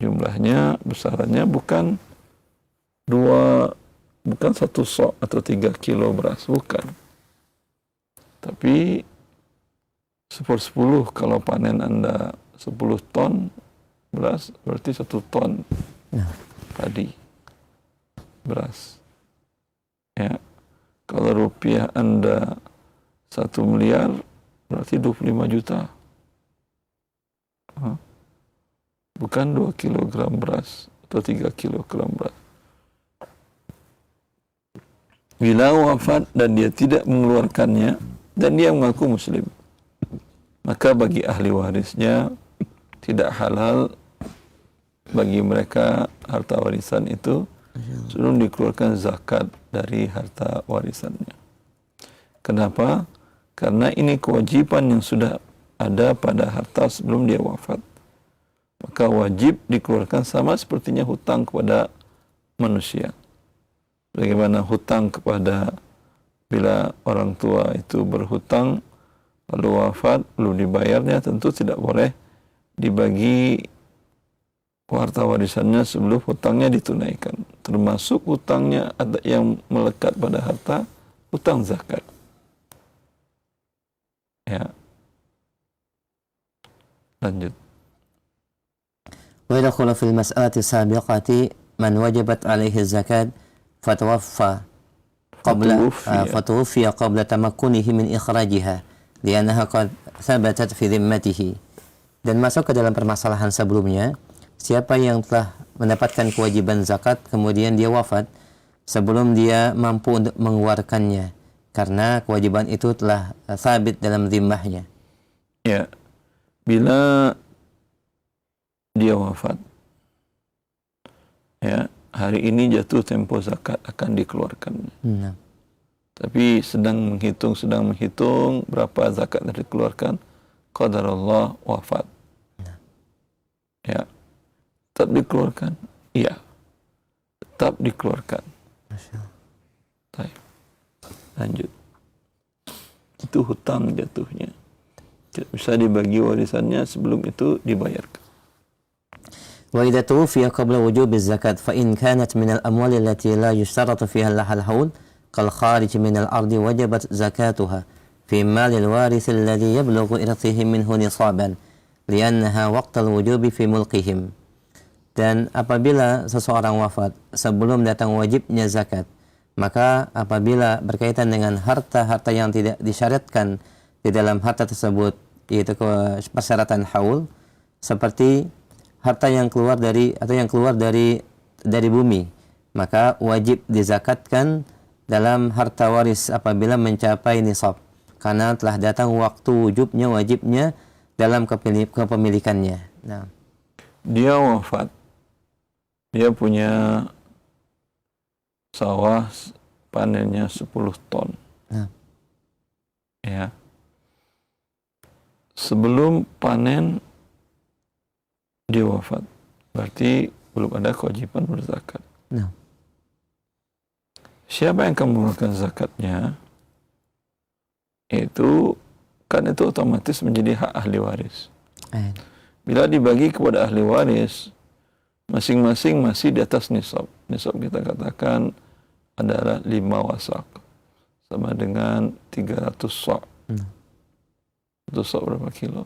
Jumlahnya, besarannya bukan 1 sok atau 3 kilo beras, bukan. Tapi 10 kalau panen Anda 10 ton beras, berarti 1 ton padi beras. Ya. Kalau rupiah Anda 1 miliar, berarti 25 juta. Bukan 2 kilogram beras atau 3 kilogram beras. Bila wafat dan dia tidak mengeluarkannya, dan dia mengaku muslim, maka bagi ahli warisnya tidak halal bagi mereka harta warisan itu sebelum dikeluarkan zakat dari harta warisannya. Kenapa? Karena ini kewajiban yang sudah ada pada harta sebelum dia wafat. Maka wajib dikeluarkan sama sepertinya hutang kepada manusia. Bagaimana hutang kepada bila orang tua itu berhutang lalu wafat, lalu dibayarnya, tentu tidak boleh dibagi harta warisannya sebelum hutangnya ditunaikan. Termasuk hutangnya ada yang melekat pada harta, hutang zakat. Ya. Lanjut. Wa yadkhulu fil mas'alati sabiqati man wajibat alaihi zakat fatawaffa qabla tamakkunihi min ikhrajiha li'annaha qad thabatat fi dhimmatihi. Dan masuk ke dalam permasalahan sebelumnya, siapa yang telah mendapatkan kewajiban zakat kemudian dia wafat sebelum dia mampu untuk mengeluarkannya karena kewajiban itu telah sabit dalam zimmahnya. Ya. Bila dia wafat, ya, hari ini jatuh tempo zakat akan dikeluarkan. Tapi sedang menghitung berapa zakat yang dikeluarkan, qadarullah wafat. Ya. Tetap dikeluarkan? Iya. Tetap dikeluarkan. Baik. Lanjut. Itu hutang jatuhnya. Tidak bisa dibagi warisannya sebelum itu dibayarkan. وإذا توفي قبل وجوب الزكاة فإن كانت من الأموال التي لا يشترط فيها لها الحول كالخارج من الأرض وجبت زكاتها في مال الوارث الذي يبلغ إرثه منه نصابا لأنها وقت الوجوب في ملكهم. Dan apabila seseorang wafat sebelum datang wajibnya zakat, maka apabila berkaitan dengan harta-harta yang tidak disyaratkan di dalam harta tersebut, yaitu persyaratan haul, seperti harta yang keluar dari bumi, maka wajib dizakatkan dalam harta waris apabila mencapai nisab, karena telah datang waktu wajibnya dalam kepemilikannya. Nah, Dia wafat, dia punya sawah panennya 10 ton. nah, Ya. Sebelum panen dia wafat, berarti belum ada kewajiban berzakat. nah, Siapa yang akan mengeluarkan zakatnya? Itu otomatis menjadi hak ahli waris. Bila dibagi kepada ahli waris, masing-masing masih di atas nisab. Nisab kita katakan adalah 5 wasak, sama dengan 300 sok. 1 sok berapa kilo?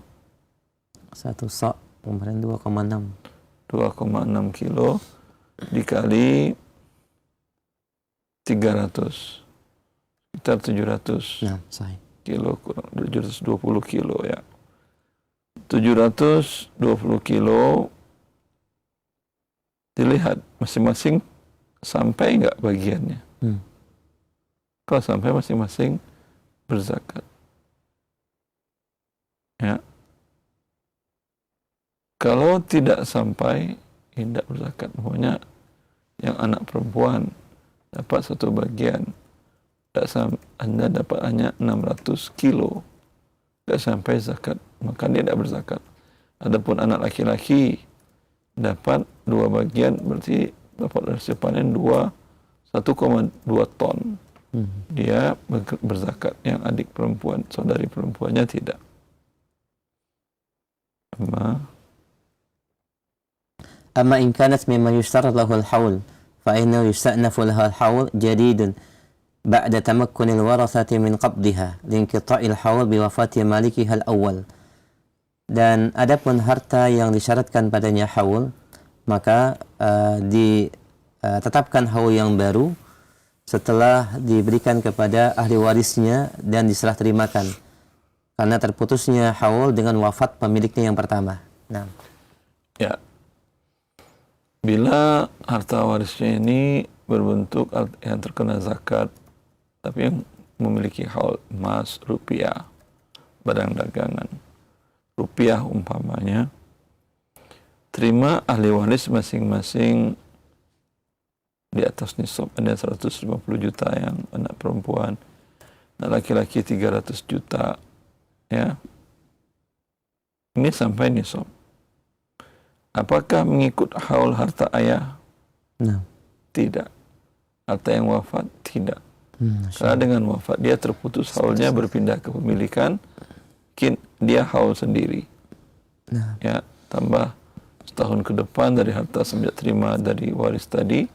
1 sok kemarin 2,6. 2,6 kilo dikali 300, sekitar 700 Nah, sahih. kilo, kurang 720 kilo ya. 720 kilo dilihat masing-masing sampai enggak bagiannya. Kalau sampai masing-masing berzakat. Ya. Kalau tidak sampai, tidak berzakat. Pokoknya yang anak perempuan dapat 1 bagian, Anda dapat hanya 600 kilo, tidak sampai zakat, maka dia tidak berzakat. Adapun anak laki-laki dapat 2 bagian, berarti dapat hasil panen 1,2 ton. Dia berzakat. Yang adik perempuan, saudari perempuannya tidak. Amma in kanat mimma yushtarat lahu al-hawl fa innahu yusta'nafu laha al-hawl jadidun ba'da tamakkun al-warathati min qabdiha linqita'i al-hawl bi wafati malikiha al-awwal. Dan adapun harta yang disyaratkan padanya haul, maka ditetapkan haul yang baru setelah diberikan kepada ahli warisnya dan diserah terimakan karena terputusnya haul dengan wafat pemiliknya yang pertama. Nah, ya. Bila harta warisnya ini berbentuk yang terkena zakat, tapi yang memiliki haul emas, rupiah, barang dagangan, rupiah umpamanya, terima ahli waris masing-masing di atas nisab. Ada 150 juta yang anak perempuan, anak laki-laki 300 juta, ya. Ini sampai nisab. Apakah mengikut haul harta ayah? nah. Tidak. Harta yang wafat? Tidak. Karena dengan wafat dia terputus haulnya, berpindah ke pemilikan, dia haul sendiri. Nah. Ya, tambah setahun ke depan dari harta semenjak terima dari waris tadi,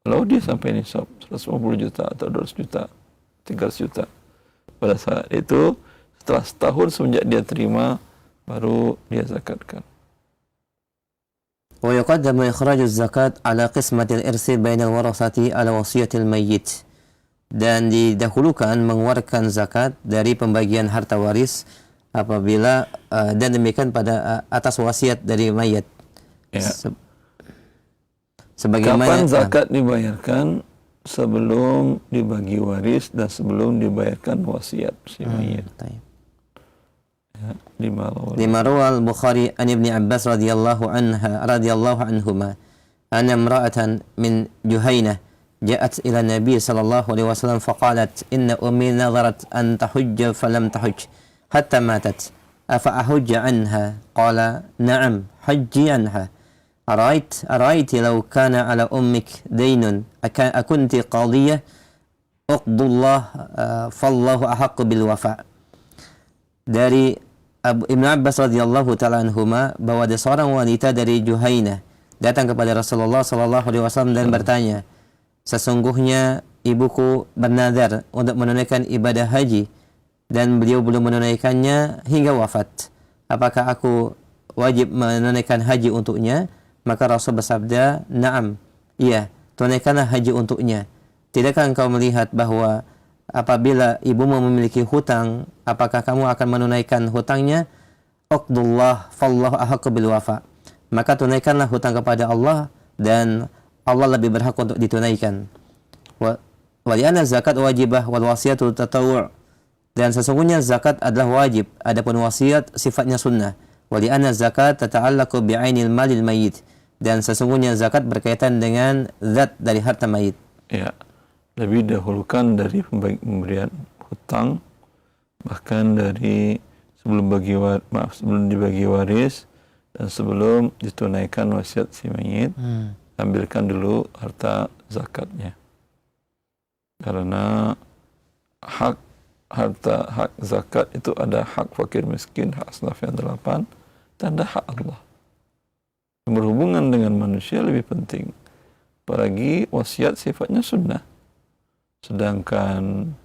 kalau dia sampai nisab 150 juta atau 200 juta, 300 juta, pada saat itu setelah setahun semenjak dia terima baru dia zakatkan. ويقدم إخراج الزكاة على قسمة الإرث بين الورثة على وصية الميت. Dan didahulukan mengeluarkan zakat dari pembagian harta waris apabila dan demikian pada atas wasiat dari mayat. Ya. Sebagaimana kapan zakat dibayarkan? Sebelum dibagi waris dan sebelum dibayarkan wasiat si mayit. Ya, lima rawal Bukhari an Ibni Abbas radhiyallahu anhuma anna imra'atan min Juhaynah ja'at ila Nabi sallallahu alaihi wasallam faqalat inna ummi nadarat an tahujja falam tahujj hatta matat afa ahujja anha qala na'am hajji anha أرأيت لو كان على أمك دين أكنت قاضية أقضى الله فالله أحق بالوفاء. Dari Ibnu Abbas radhiyallahu taala anhuma bahwa ada seorang wanita dari Juhaynah datang kepada Rasulullah sallallahu alaihi wasallam dan bertanya, sesungguhnya ibuku bernazar untuk menunaikan ibadah haji dan beliau belum menunaikannya hingga wafat. Apakah aku wajib menunaikan haji untuknya? Maka Rasul bersabda, "Na'am, iya, tunaikanlah haji untuknya. Tidakkah engkau melihat bahwa apabila ibumu memiliki hutang, apakah kamu akan menunaikan hutangnya? Uqdullah fallahu ahaqqu bil wafa." Maka tunaikanlah hutang kepada Allah dan Allah lebih berhak untuk ditunaikan. Wa Wa li'anna zakat wajibah wal wasiyatu tatawwu'. Dan sesungguhnya zakat adalah wajib, adapun wasiat sifatnya sunnah. Wa li'anna zakat tata'allaqu bi'ainil malil mayyit. Dan sesungguhnya zakat berkaitan dengan zat dari harta mayit. Ya, lebih dahulukan dari pemberian hutang, bahkan dari sebelum dibagi waris dan sebelum ditunaikan wasiat si mayit, ambilkan dulu harta zakatnya. Karena hak zakat itu ada hak fakir miskin, hak asnaf yang 8, dan ada hak Allah. Yang berhubungan dengan manusia lebih penting. Apalagi wasiat sifatnya sunnah. Sedangkan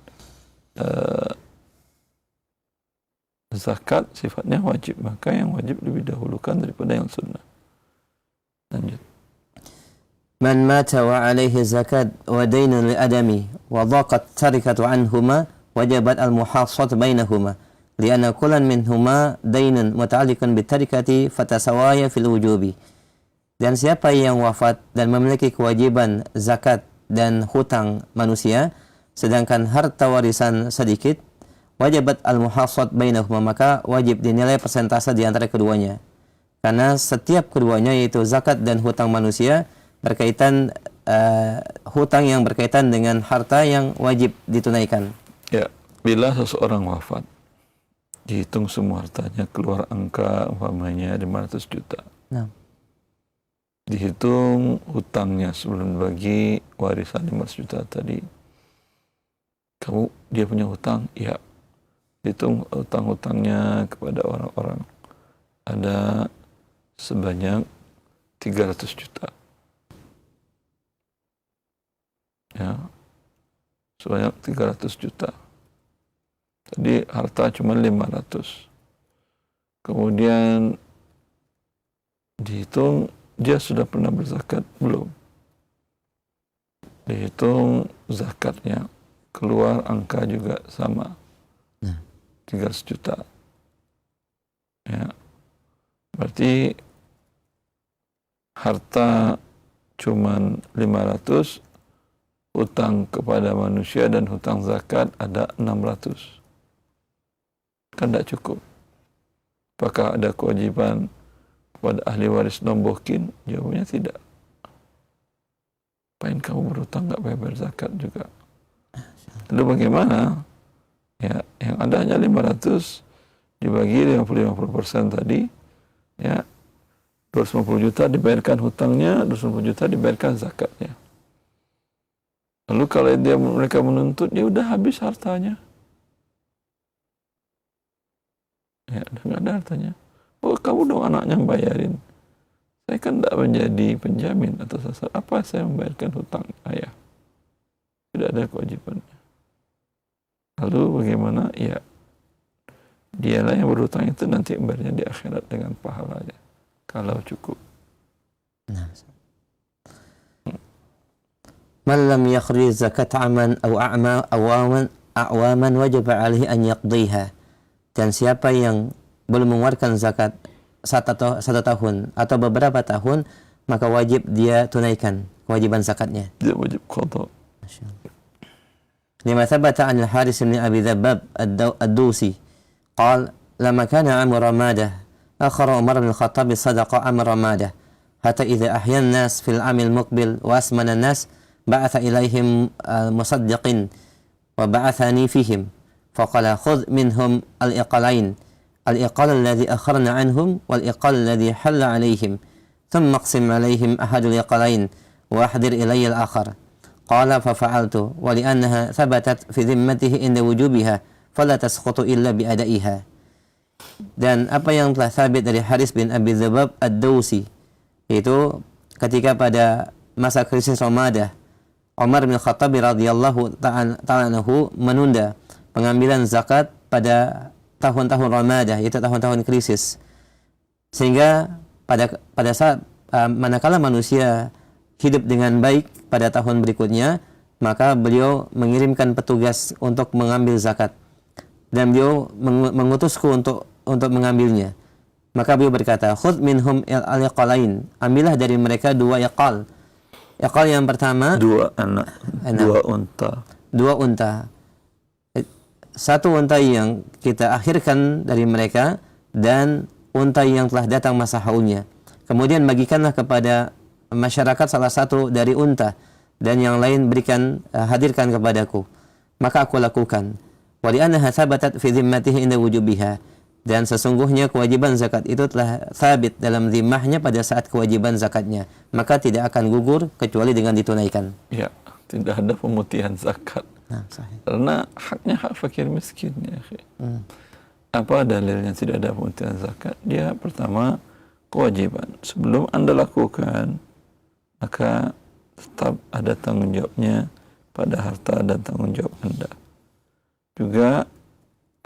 zakat sifatnya wajib, maka yang wajib lebih dahulukan daripada yang sunnah. Lanjut. Man mata wa alaihi zakat wa daynun li adami wa dhaqat tarikatu anhuma wajabat al-muhasat bainahuma lianna kullan minhuma daynun muta'alliqun bitarikati fatasawaya fil wujubi. Dan siapa yang wafat dan memiliki kewajiban zakat dan hutang manusia, sedangkan harta warisan sedikit, wajabat al-muhasat bainahuma, maka wajib dinilai persentase di antara keduanya. Karena setiap keduanya, yaitu zakat dan hutang manusia, berkaitan hutang yang berkaitan dengan harta yang wajib ditunaikan. Ya, bila seseorang wafat, dihitung semua hartanya, keluar angka umpamanya 500 juta. Nah. Dihitung hutangnya sebelum bagi warisan 500 juta tadi. Dia punya hutang? Ya. Hitung hutang-hutangnya kepada orang-orang. Ada sebanyak 300 juta. Ya, sebanyak 300 juta. Tadi harta cuma 500. Kemudian dihitung dia sudah pernah berzakat belum? Dihitung zakatnya, keluar angka juga sama. 300 juta. Ya. Berarti harta cuma 500, hutang kepada manusia dan hutang zakat ada 600. Kan tidak cukup. Apakah ada kewajiban kepada ahli waris nombokin? Jawabannya tidak. Apain kamu berhutang nggak bayar zakat juga? Lalu bagaimana? Ya, yang ada hanya 500 dibagi 50% tadi, ya 250 juta dibayarkan hutangnya, 250 juta dibayarkan zakatnya. Lalu kalau mereka menuntut, ya udah habis hartanya. Ya, udah nggak ada hartanya. Oh, kamu dong anaknya yang bayarin. Saya kan tidak menjadi penjamin atas dasar apa saya membayarkan hutang ayah. Tidak ada kewajibannya. Lalu bagaimana? Ya, dialah yang berhutang itu nanti membayarnya di akhirat dengan pahalanya. Kalau cukup. Nah. Man lam yakhrij zakat aman aw a'waman wajib alaihi an yaqdiha. Dan siapa yang belum mengeluarkan zakat satu tahun atau beberapa tahun, maka wajib dia tunaikan kewajiban zakatnya. Dia wajib qada. Lima thabata an al-Haris bin Abi Dhabbab ad-Dusi qala lama kana Amr Ramadah akhara Umar bin Khattab sadaqa Amr Ramadah hatta idza ahya an-nas fil 'am al-muqbil wa asmana an-nas ba'atha ilaihim musaddiqin wa ba'athani fihim faqala khudh minhum al-iqalain al-iqal alladhi akharna anhum wal-iqal alladhi halla alaihim thumma aqsim alaihim ahad al-iqalain wa ahdir ilayya al-akhar qala fa fa'altu wa li'annaha thabatat fi dhimmatihi inda wujubiha fala tasqutu illa bi adaiha. Dan apa yang telah sabit dari Haris bin Abi Dhabbab ad-Dawsi, itu ketika pada masa krisis Ramadah, Umar bin Khattab radhiyallahu ta'ala anhu menunda pengambilan zakat pada tahun-tahun Ramadah, yaitu tahun-tahun krisis. Sehingga pada saat manakala manusia hidup dengan baik pada tahun berikutnya, maka beliau mengirimkan petugas untuk mengambil zakat. Dan beliau mengutusku untuk mengambilnya. Maka beliau berkata, "Khudh minhum al-iqalain." Ambillah dari mereka 2 iqal. Iqal yang pertama, 2 anak, 2 unta. 2 unta. 1 unta yang kita akhirkan dari mereka dan unta yang telah datang masa haulnya. Kemudian bagikanlah kepada masyarakat salah satu dari unta dan yang lain hadirkan kepadaku. Maka aku lakukan. Wa li'annaha thabatat fi dhimmatihi inda wujubiha. Dan sesungguhnya kewajiban zakat itu telah sabit dalam zimmahnya pada saat kewajiban zakatnya. Maka tidak akan gugur kecuali dengan ditunaikan. Ya, tidak ada pemutihan zakat. Nah, sahih. Karena haknya hak fakir miskin ya. Apa dalilnya tidak ada pemutihan zakat? Dia pertama kewajiban. Sebelum Anda lakukan, maka tetap ada tanggung jawabnya pada harta dan tanggung jawab Anda. Juga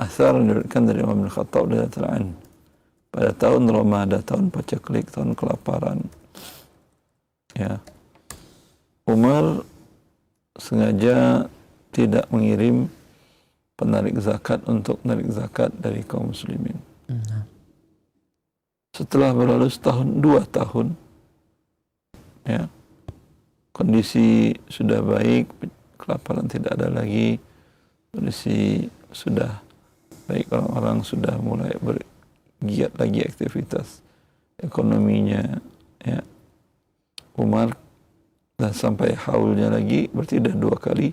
asar diriwayatkan dari Umar bin Khattab radhiyallahu anhu pada tahun Ramadan, tahun paceklik, tahun kelaparan. Ya. Umar sengaja tidak mengirim penarik zakat untuk menarik zakat dari kaum muslimin. Setelah berlalu setahun, 2 tahun, ya, kondisi sudah baik, kelaparan tidak ada lagi, kondisi sudah baik, orang-orang sudah mulai bergiat lagi aktivitas ekonominya, ya. Umar dan sampai haulnya lagi, berarti dah 2 kali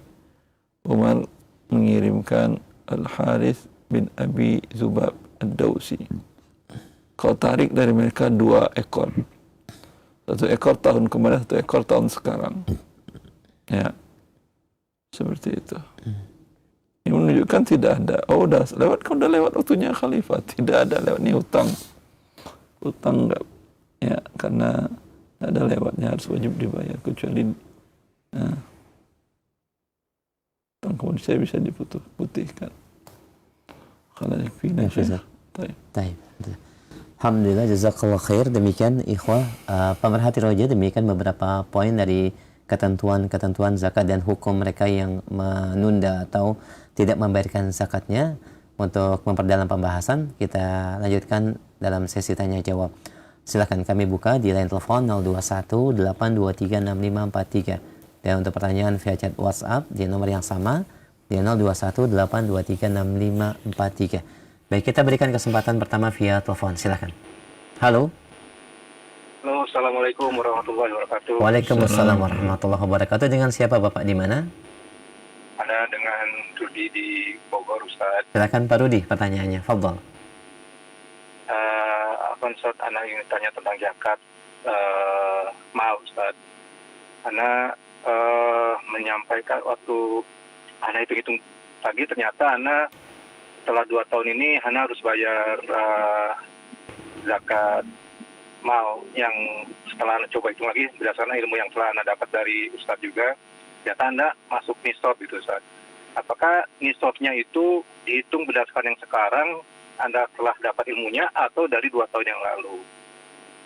Umar mengirimkan Al-Harith bin Abi Zubab Ad-Dawsi. Kau tarik dari mereka 2 ekor. 1 ekor tahun kemarin, 1 ekor tahun sekarang. Ya, seperti itu. Ini menunjukkan tidak ada. Oh, udah lewat, kan udah lewat waktunya khalifah. Tidak ada lewat, ini hutang. Hutang enggak. Ya, karena ada lewatnya, harus wajib dibayar. Kecuali hutang kemudian saya bisa diputihkan. Kalau yakfina syekh. Baik. Alhamdulillah, jazakallah khair. Demikian ikhwah, pemerhati roja, demikian beberapa poin dari ketentuan zakat dan hukum mereka yang menunda atau tidak membayarkan zakatnya. Untuk memperdalam pembahasan, kita lanjutkan dalam sesi tanya jawab. Silakan kami buka di line telepon 021 823 6543. Dan untuk pertanyaan via chat WhatsApp di nomor yang sama di 021 823 6543. Baik, kita berikan kesempatan pertama via telepon. Silakan. Halo. Halo, assalamualaikum warahmatullahi wabarakatuh. Waalaikumsalam warahmatullahi wabarakatuh. Dengan siapa Bapak, di mana? Ada dengan Rudi di Bogor, Ustaz. Silakan Pak Rudi, pertanyaannya. Fadhal. Ustaz, anak ingin tanya tentang zakat mal, Ustaz. Anak menyampaikan waktu anak hitung pagi, ternyata anak setelah 2 tahun ini anak harus bayar zakat mal yang setelah anak coba hitung lagi berdasarkan ilmu yang telah anak dapat dari Ustaz juga, ternyata anak masuk nisab itu, Ustaz. Apakah nisabnya itu dihitung berdasarkan yang sekarang Anda telah dapat ilmunya atau dari 2 tahun yang lalu?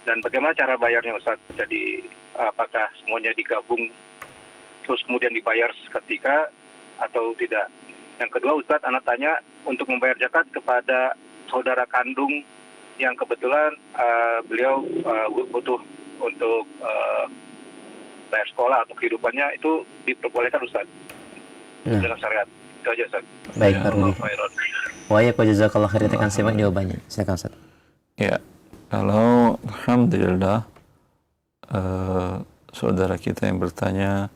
Dan bagaimana cara bayarnya, Ustaz? Jadi apakah semuanya digabung terus kemudian dibayar seketika atau tidak? Yang kedua, Ustaz, anak tanya untuk membayar zakat kepada saudara kandung yang kebetulan beliau butuh untuk bayar sekolah atau kehidupannya, itu diperbolehkan, Ustaz? Dalam syariat. Itu aja, Ustaz. Baik, Pak Rudi. Wa jazakallah khair. Kita akan simak jawabannya. Silakan, Ustaz. Ya, kalau alhamdulillah saudara kita yang bertanya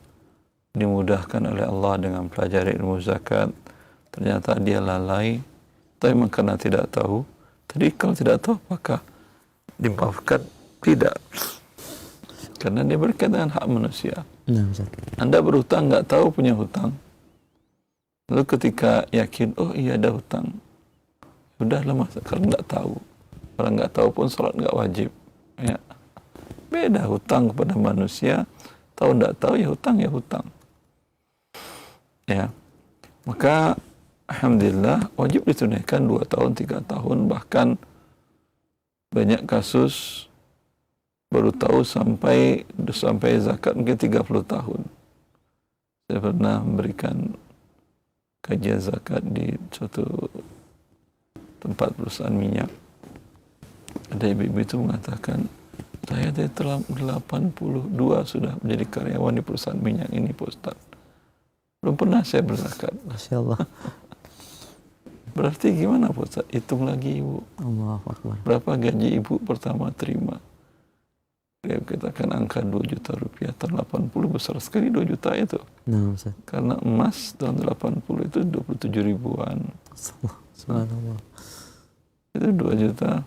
dimudahkan oleh Allah dengan pelajari ilmu zakat, ternyata dia lalai, tapi memang karena tidak tahu. Tadi kalau tidak tahu, apakah dimaafkan? Tidak, karena dia berkaitan dengan hak manusia. Anda berhutang, nggak tahu punya hutang, lalu ketika yakin, oh iya ada hutang, udahlah, masa kalau nggak tahu. Orang nggak tahu pun sholat nggak wajib. Ya, beda hutang kepada manusia. Tahu nggak tahu, ya hutang ya hutang. Ya, maka alhamdulillah wajib ditunaikan 2 tahun, 3 tahun, bahkan banyak kasus baru tahu sampai zakat mungkin 30 tahun. Saya pernah memberikan kajian zakat di suatu tempat perusahaan minyak. Ada ibu-ibu itu mengatakan, saya dari tahun 82 sudah menjadi karyawan di perusahaan minyak ini, Pak Ustaz. Belum pernah saya berzakat. Masya Allah. Berarti gimana Pak Ustaz? Hitung lagi Ibu. Allahu Akbar. Berapa gaji Ibu pertama terima? Ya, kita kan angka 2 juta rupiah tahun 80 besar sekali 2 juta itu. Nah, Ustaz. Karena emas tahun 80 itu 27 ribuan. Subhanallah. Itu 2 juta.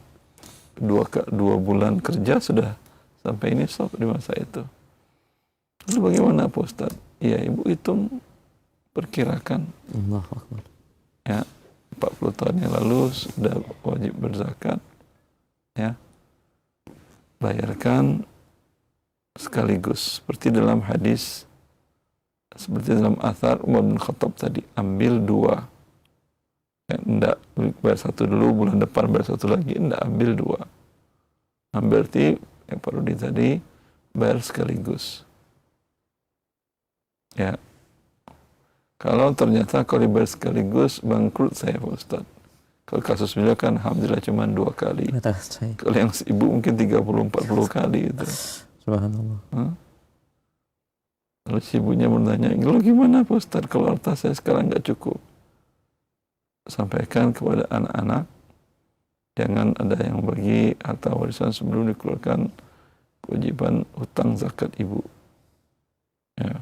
2 bulan kerja sudah sampai ini stop di masa itu. Lalu bagaimana Pak Ustaz? Ya Ibu hitung, perkirakan. Allahu Akbar. Ya, 40 tahun yang lalu sudah wajib berzakat. Ya. Bayarkan sekaligus seperti dalam hadis, seperti dalam athar Umar bin Khattab tadi, ambil 2. Ya, enggak bayar 1 dulu, bulan depan bayar 1 lagi, enggak, ambil 2. Ambil berarti yang perlu tadi bayar sekaligus. Ya. Kalau ternyata kalau dibayar sekaligus bangkrut saya Pak Ustaz. Kalau kasus beliau kan alhamdulillah cuma 2 kali. Kalau yang ibu mungkin 30-40 kali itu. Subhanallah. Lalu si ibunya bertanya, lalu gimana Pak Ustaz kalau harta saya sekarang nggak cukup? Sampaikan kepada anak-anak, jangan ada yang bagi harta warisan sebelum dikeluarkan kewajiban hutang zakat ibu. Ya.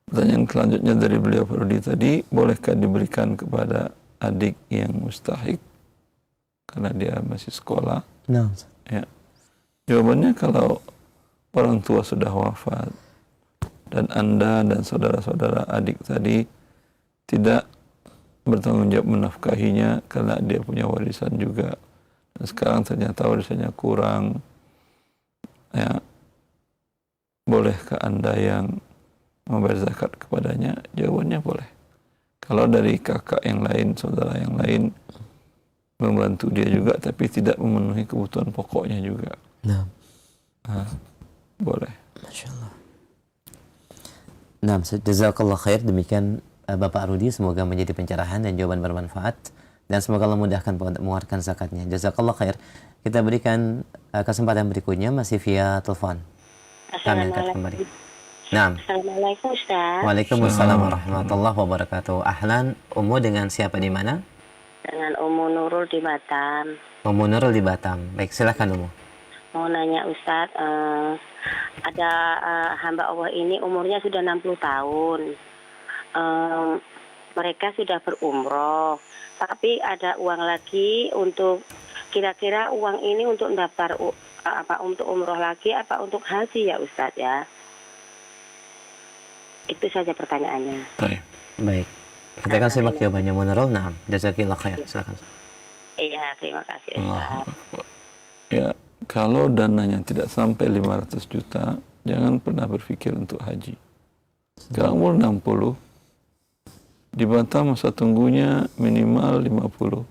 Pertanyaan selanjutnya dari beliau Farudi tadi, bolehkah diberikan kepada adik yang mustahik karena dia masih sekolah? Nah. Ya. Jawabannya kalau orang tua sudah wafat dan Anda dan saudara-saudara adik tadi tidak bertanggung jawab menafkahinya karena dia punya warisan juga dan sekarang ternyata warisannya kurang, ya, bolehkah Anda yang membayar zakat kepadanya? Jawabannya boleh. Kalau dari kakak yang lain, saudara yang lain membantu dia juga tapi tidak memenuhi kebutuhan pokoknya juga. Nah, boleh. Masya Allah. Nah, jazakallah khair. Demikian Bapak Rudi, semoga menjadi pencerahan dan jawaban bermanfaat dan semoga Allah mudahkan untuk mengeluarkan zakatnya. Jazakallah khair. Kita berikan kesempatan berikutnya masih via telepon. Kami angkat kembali. Nah. Assalamualaikum Ustaz. Waalaikumsalam warahmatullahi wabarakatuh. Ahlan, Ummu dengan siapa di mana? Dengan Ummu Nurul di Batam. Ummu Nurul di Batam. Baik, silakan Ummu. Mau nanya Ustaz, ada hamba Allah ini umurnya sudah 60 tahun. Mereka sudah berumroh, tapi ada uang lagi untuk kira-kira uang ini untuk daftar apa untuk umroh lagi apa untuk haji ya Ustaz ya? Itu saja pertanyaannya. Baik. Kita akan simak jawabannya Munarul. Nah, jazakillah khair. Silakan. Iya, terima kasih Ustaz. Ya, kalau dananya tidak sampai 500 juta, jangan pernah berpikir untuk haji. Sekarang umur 60, di Batam masa tunggunya minimal 50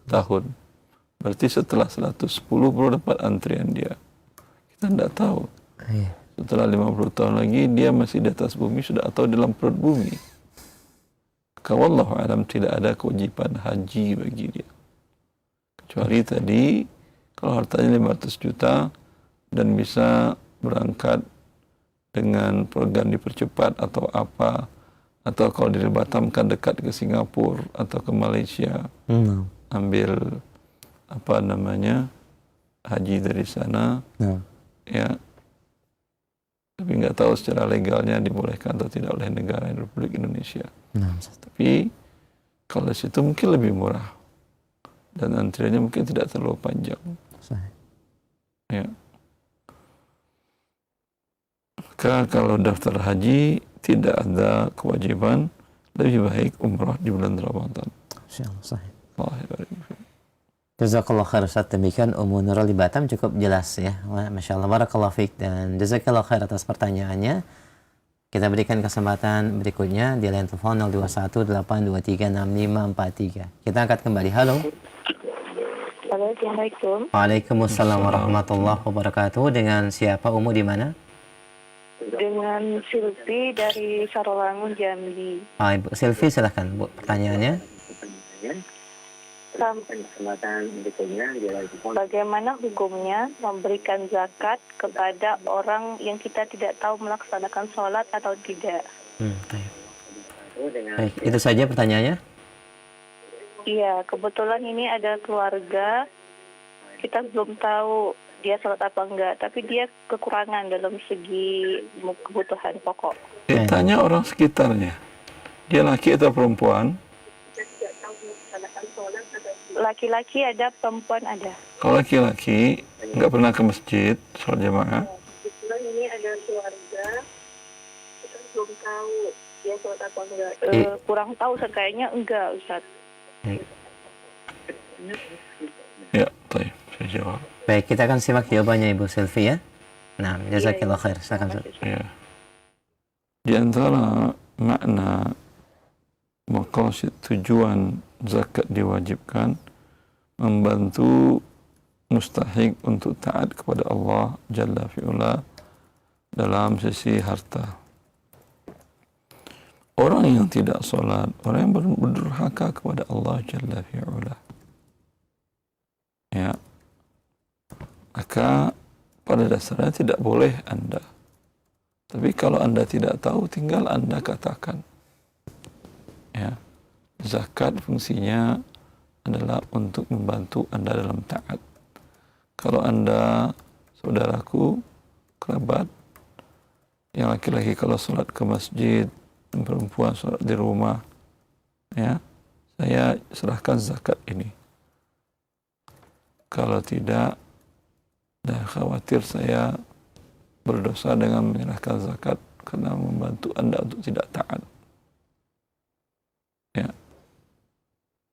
tahun. Berarti setelah 110 baru dapat antrian dia. Kita tidak tahu. Setelah 50 tahun lagi dia masih di atas bumi sudah atau dalam perut bumi. Wallahu alam tidak ada kewajiban haji bagi dia. Kecuali tadi kalau hartanya 500 juta dan bisa berangkat dengan program dipercepat atau apa, atau kalau di Batam kan dekat ke Singapura atau ke Malaysia, ambil apa namanya haji dari sana, ya. Tapi nggak tahu secara legalnya dibolehkan atau tidak oleh negara Republik Indonesia. Tapi kalau di situ mungkin lebih murah dan antriannya mungkin tidak terlalu panjang. Ya. Maka kalau daftar haji tidak ada kewajiban, lebih baik umrah di bulan Ramadan. Jazakallah khair Ustaz. Demikian Ummu Nurul di Batam, cukup jelas ya. Masya Allah, barakallah fiik, dan jazakallah khair atas pertanyaannya. Kita berikan kesempatan berikutnya di line telepon 0218236543. Kita angkat kembali. Halo. Halo, Assalamualaikum. Waalaikumsalam warahmatullahi wabarakatuh. Dengan siapa Ummu di mana? Dengan Silvi dari Sarolangun, Jambi. Ibu Silvi, silahkan Bu, pertanyaannya. kesempatan berikutnya dilanjutkan. Bagaimana hukumnya memberikan zakat kepada orang yang kita tidak tahu melaksanakan sholat atau tidak? Baik, itu saja pertanyaannya. Iya, kebetulan ini ada keluarga, kita belum tahu dia sholat apa enggak, tapi dia kekurangan dalam segi kebutuhan pokok. Tanya orang sekitarnya, dia laki atau perempuan? Laki-laki ada, perempuan ada. Kalau laki-laki nggak pernah ke masjid sholat jamaah, Kebetulan ini ada keluarga, kita belum tahu dia sholat apa enggak. Kurang tahu, kayaknya enggak, Ustaz. ya, baik, saya jawab. Baik, kita akan simak jawabannya Ibu Silvi ya. Nah, jazakillah khair. Silakan. Ya. Di antara makna maqasid tujuan zakat diwajibkan membantu mustahik untuk taat kepada Allah Jalla fi'ula dalam sisi harta. Orang yang tidak sholat, orang yang berdurhaka kepada Allah Jalla fi'ula. Ya. Maka pada dasarnya tidak boleh Anda. Tapi kalau Anda tidak tahu, tinggal Anda katakan. Ya. Zakat fungsinya adalah untuk membantu Anda dalam taat. Kalau Anda, saudaraku, kerabat, yang laki-laki kalau sholat ke masjid, perempuan sholat di rumah, ya, saya serahkan zakat ini. Kalau tidak, dah khawatir saya berdosa dengan menyerahkan zakat karena membantu Anda untuk tidak taat. Ya,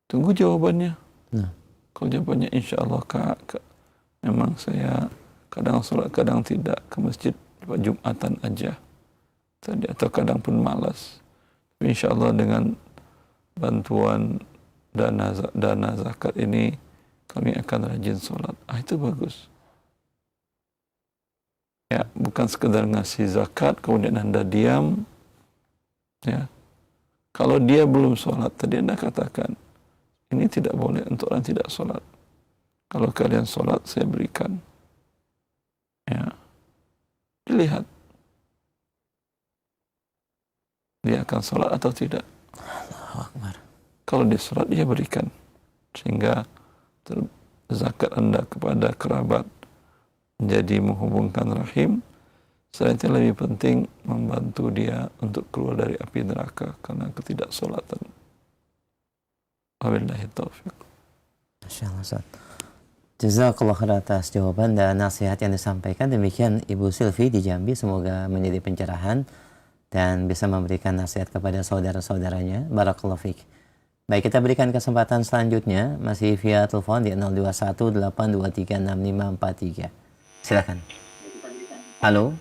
tunggu jawabannya. Kalau jawabannya insya Allah Kak, memang saya kadang sholat, kadang tidak ke masjid, Jumatan aja. Tadi atau kadang pun malas. Tapi insya Allah dengan bantuan dana zakat ini kami akan rajin sholat. Itu bagus. Ya, bukan sekedar ngasih zakat kemudian Anda diam. Ya. Kalau dia belum sholat, tadi Anda katakan ini tidak boleh untuk orang tidak sholat. Kalau kalian sholat, saya berikan. Ya. Dilihat. Dia akan sholat atau tidak. Allahu Akbar. Kalau dia sholat, dia berikan. Sehingga zakat Anda kepada kerabat menjadi menghubungkan rahim. Selain itu lebih penting membantu dia untuk keluar dari api neraka karena ketidaksolatan. Wabillahi taufiq. Masya Allah, Ustaz. Jazakallah khair atas jawaban dan nasihat yang disampaikan. Demikian Ibu Silvi di Jambi, semoga menjadi pencerahan dan bisa memberikan nasihat kepada saudara-saudaranya. Barakallahu fiik. Baik, kita berikan kesempatan selanjutnya masih via telepon di 0218236543. Silakan. Halo.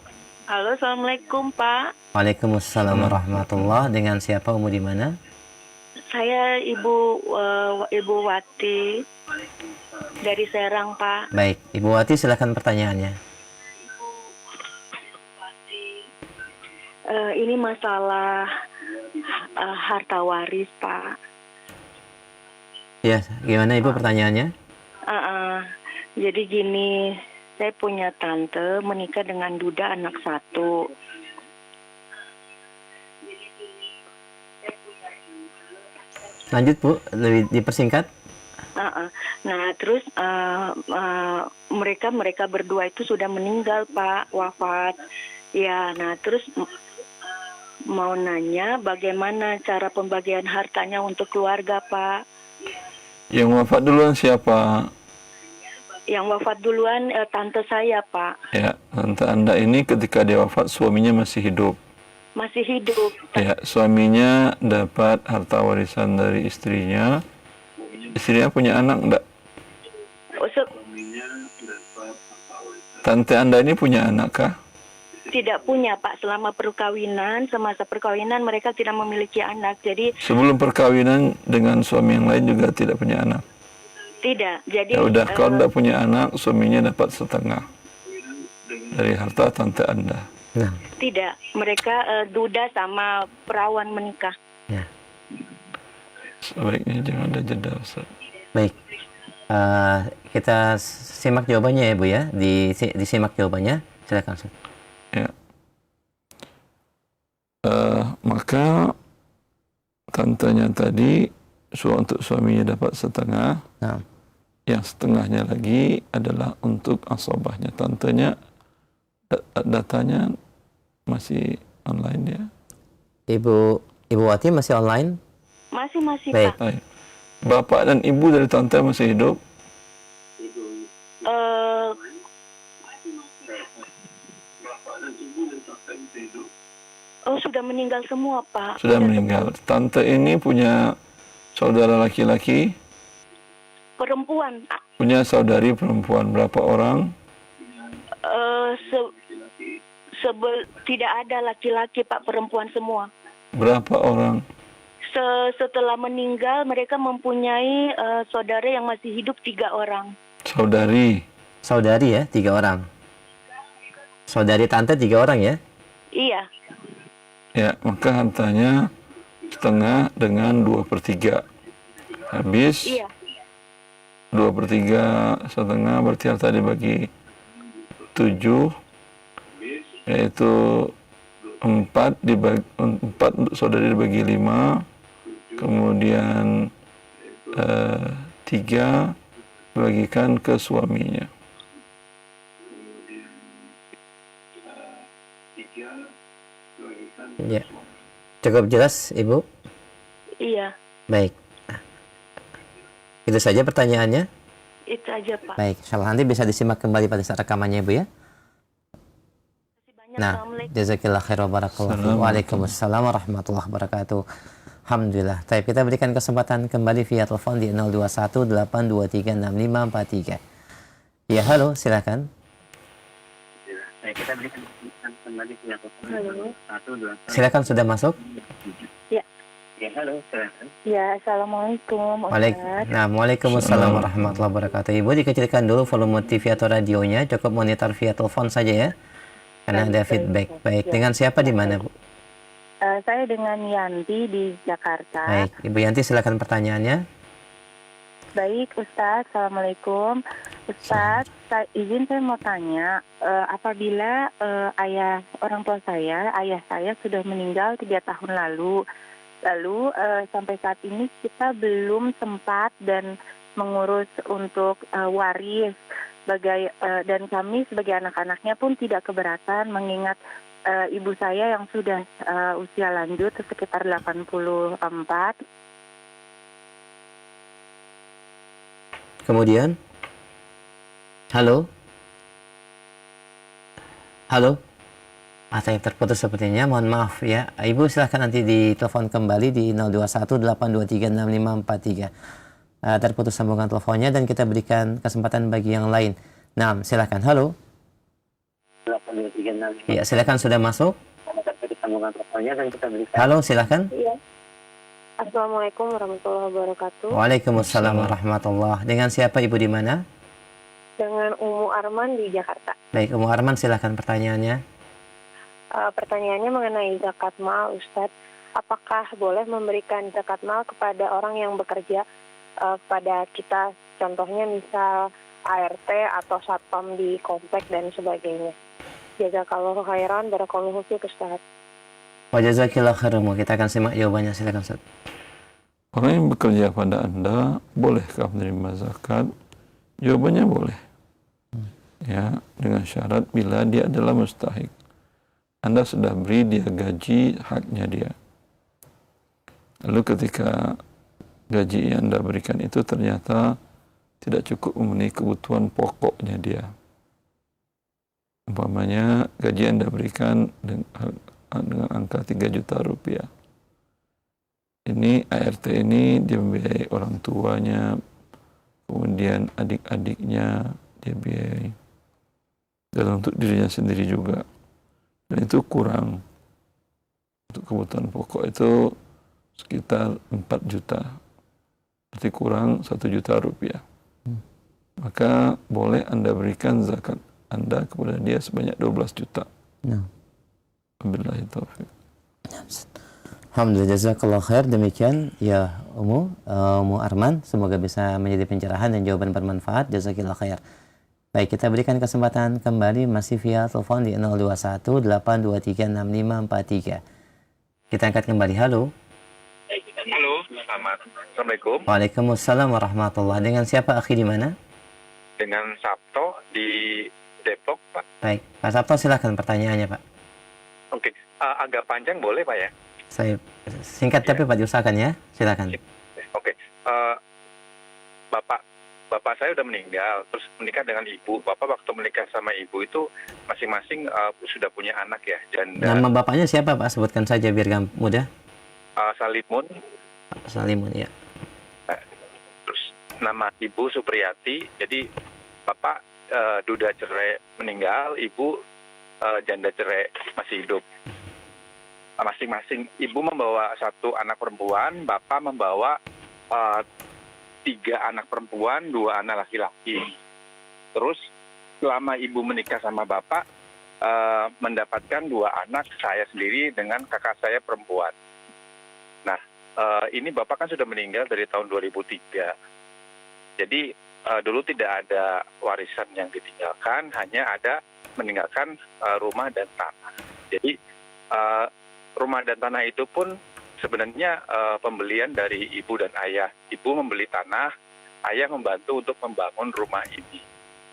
Halo, Assalamualaikum Pak. Waalaikumsalam warahmatullah. Dengan siapa, umur di mana? Saya Ibu Wati dari Serang, Pak. Baik, Ibu Wati silakan pertanyaannya. Ini masalah harta waris, Pak. Ya, gimana Ibu pertanyaannya? Jadi gini, saya punya tante menikah dengan duda anak satu. Lanjut Bu, lebih dipersingkat. Nah, terus mereka berdua itu sudah meninggal, Pak, wafat. Ya, nah terus mau nanya bagaimana cara pembagian hartanya untuk keluarga, Pak. Yang wafat duluan siapa? Yang wafat duluan tante saya, Pak. Ya, tante Anda ini ketika dia wafat suaminya masih hidup. Masih hidup. Ya, suaminya dapat harta warisan dari istrinya. Istrinya punya anak enggak? Tante Anda ini punya anak kah? Tidak punya, Pak. Selama perkawinan, semasa perkawinan mereka tidak memiliki anak. Jadi sebelum perkawinan dengan suami yang lain juga tidak punya anak. Tidak. Jadi ya udah, kalau tidak punya anak, suaminya dapat setengah dari harta tante Anda. Nah. Tidak, mereka duda sama perawan menikah. Ya. Sebaiknya jangan ada jeda, Ustaz. Baik. Kita simak jawabannya ya Bu ya. Disimak jawabannya. Silakan Ustaz. Ya. Maka tantenya tadi untuk suaminya dapat setengah. Nah. Yang setengahnya lagi adalah untuk asobahnya. Tantenya datanya masih online ya. Ibu Wati masih online? Masih Baik. Pak. Baik. Bapak dan ibu dari tante masih hidup? Oh, sudah meninggal semua Pak. Sudah meninggal. Tante ini punya saudara laki-laki? Perempuan. Punya saudari perempuan berapa orang? Tidak ada laki-laki Pak, perempuan semua. Berapa orang? Setelah meninggal mereka mempunyai saudara yang masih hidup 3 orang. Saudari ya, 3 orang. Saudari tante 3 orang ya? Iya. Ya, maka hartanya setengah dengan 2/3. Habis. Iya. 2/3 setengah berarti harta dibagi 7, yaitu 4 untuk saudari dibagi 5, kemudian 3 dibagikan ke suaminya. Ya. Cukup jelas Ibu? Iya. Baik. Itu saja pertanyaannya? Itu aja Pak. Baik, insyaallah nanti bisa disimak kembali pada saat rekamannya Ibu ya. Nah, jazakillah khair wa barakallahu. Waalaikumsalam warahmatullahi wabarakatuh. Alhamdulillah. Baik, kita berikan kesempatan kembali via telepon di 0218236543. Ya, halo, silakan. Kita berikan kesempatan kembali via telepon. Silakan, sudah masuk? Ya. Ya, halo, silakan. Ya, assalamualaikum. Waalaikumsalam warahmatullahi wabarakatuh. Ibu dikecilkan dulu volume TV atau radionya, cukup monitor via telepon saja ya. Karena ada feedback. Baik, dengan siapa di mana, Bu? Saya dengan Yanti di Jakarta. Baik, Ibu Yanti silakan pertanyaannya. Baik, Ustadz. Assalamualaikum. Ustadz, izin saya mau tanya, apabila orang tua saya, ayah saya sudah meninggal 3 tahun lalu, sampai saat ini kita belum sempat dan mengurus untuk waris, dan kami sebagai anak-anaknya pun tidak keberatan mengingat ibu saya yang sudah usia lanjut sekitar 84. Kemudian, halo? Saya terputus sepertinya, mohon maaf ya. Ibu silahkan nanti ditelepon kembali di 0218236543. Terputus sambungan teleponnya dan kita berikan kesempatan bagi yang lain. Nah, silakan. Halo? Ya, silakan, sudah masuk. Halo, silakan. Iya. Assalamualaikum warahmatullahi wabarakatuh. Waalaikumsalam warahmatullahi. Dengan siapa Ibu di mana? Dengan Umu Arman di Jakarta. Baik, Umu Arman silakan pertanyaannya. Pertanyaannya mengenai zakat mal, Ustadz. Apakah boleh memberikan zakat mal kepada orang yang bekerja kepada kita, contohnya misal ART atau satpam di komplek dan sebagainya? Jazakallahu khairan, barakallahu fiik, Ustadz. Wa jazakillahu khairan. Kita akan simak jawabannya, silakan Ustaz. Orang yang bekerja pada Anda, bolehkah menerima zakat? Jawabannya boleh. Ya, dengan syarat bila dia adalah mustahik. Anda sudah beri dia gaji, haknya dia. Lalu ketika gaji yang Anda berikan itu ternyata tidak cukup memenuhi kebutuhan pokoknya dia. Umpamanya gaji yang Anda berikan dengan angka 3 juta rupiah. Ini ART ini dia membiayai orang tuanya, kemudian adik-adiknya dia biayai, dan untuk dirinya sendiri juga. Dan itu kurang. Untuk kebutuhan pokok itu sekitar 4 juta. Berarti kurang 1 juta rupiah. Maka boleh Anda berikan zakat Anda kepada dia sebanyak 12 juta. Wabillahi taufiq. Alhamdulillah, jazakallah khair. Demikian ya Umu Arman, semoga bisa menjadi pencerahan dan jawaban bermanfaat. Jazakallah khair. Baik, kita berikan kesempatan kembali masih via telepon di 021 823 6543. Kita angkat kembali. Halo. Halo, selamat. Assalamualaikum. Waalaikumsalam warahmatullahi. Dengan siapa akhi, di mana? Dengan Sabto di Depok, Pak. Baik, Pak Sabto silakan pertanyaannya, Pak. Oke, agak panjang boleh, Pak ya? Saya singkat tapi Pak diusahakan ya. Silakan. Oke, Bapak saya udah meninggal, terus menikah dengan ibu. Bapak waktu menikah sama ibu itu masing-masing sudah punya anak ya. Dan Nama bapaknya siapa, Pak? Sebutkan saja biar mudah. Salimun. Salimun, ya. Terus nama ibu Supriyati. Jadi Bapak duda cerai meninggal, ibu janda cerai masih hidup. Masing-masing ibu membawa 1 anak perempuan, bapak membawa 3 anak perempuan, 2 anak laki-laki. Terus selama ibu menikah sama bapak, mendapatkan 2 anak, saya sendiri dengan kakak saya perempuan. Nah, ini bapak kan sudah meninggal dari tahun 2003. Jadi dulu tidak ada warisan yang ditinggalkan, hanya ada meninggalkan rumah dan tanah. Jadi rumah dan tanah itu pun sebenarnya pembelian dari ibu dan ayah. Ibu membeli tanah, ayah membantu untuk membangun rumah ini.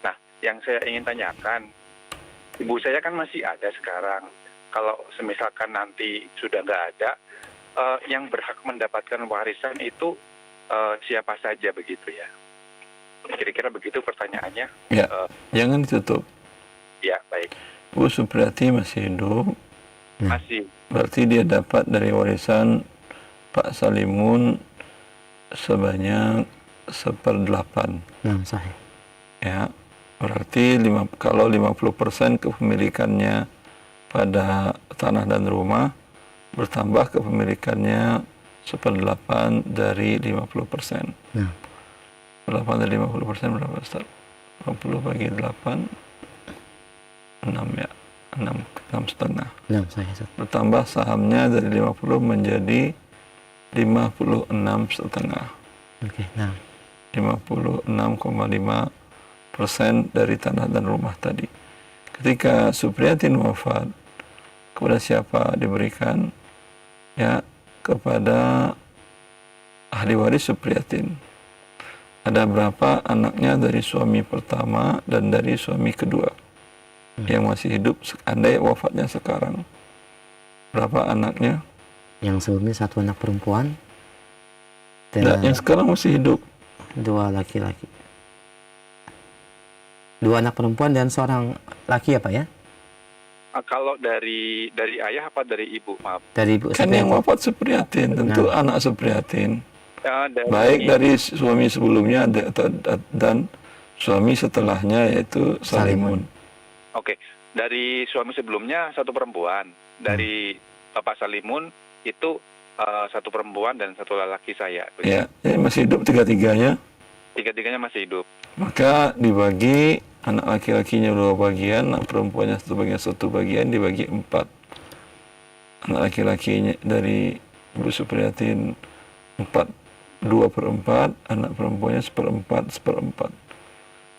Nah, yang saya ingin tanyakan, ibu saya kan masih ada sekarang. Kalau semisalkan nanti sudah nggak ada, yang berhak mendapatkan warisan itu siapa saja begitu ya? Kira-kira begitu pertanyaannya. Ya, jangan ditutup. Ya, baik. Bu Supriyati masih hidup. Masih. Berarti dia dapat dari warisan Pak Salimun sebanyak 1/8. Nah, sahih. Ya, berarti kalau 50% kepemilikannya pada tanah dan rumah, bertambah kepemilikannya 1/8 dari 50%. Nah. 8 dari 50% berapa, Ustaz? 50 bagi 8, 6 ya. 6,5. Bertambah sahamnya dari 50 menjadi 56,5. Oke, nah. 56,5% dari tanah dan rumah tadi. Ketika Supriyatin wafat, kepada siapa diberikan? Ya, kepada ahli waris Supriyatin. Ada berapa anaknya dari suami pertama dan dari suami kedua yang masih hidup, andai wafatnya sekarang? Berapa anaknya? Yang sebelumnya 1 anak perempuan dan yang sekarang masih hidup 2 laki-laki. 2 anak perempuan dan seorang laki ya, Pak ya? Kalau dari ayah apa dari ibu? Maaf. Dari ibu. Kan yang wafat Supriyatin, tentu anak Supriyatin. Ya, baik dari suami sebelumnya dan suami setelahnya, yaitu Salimun. Oke, dari suami sebelumnya 1 perempuan, dari Bapak Salimun itu 1 perempuan dan 1 lelaki saya. Ya, masih hidup tiga-tiganya. Tiga-tiganya masih hidup. Maka dibagi, anak laki-lakinya 2 bagian, anak perempuannya 1 bagian dibagi 4. Anak laki-lakinya dari Ibu Supriyatin 2/4, anak perempuannya 1/4.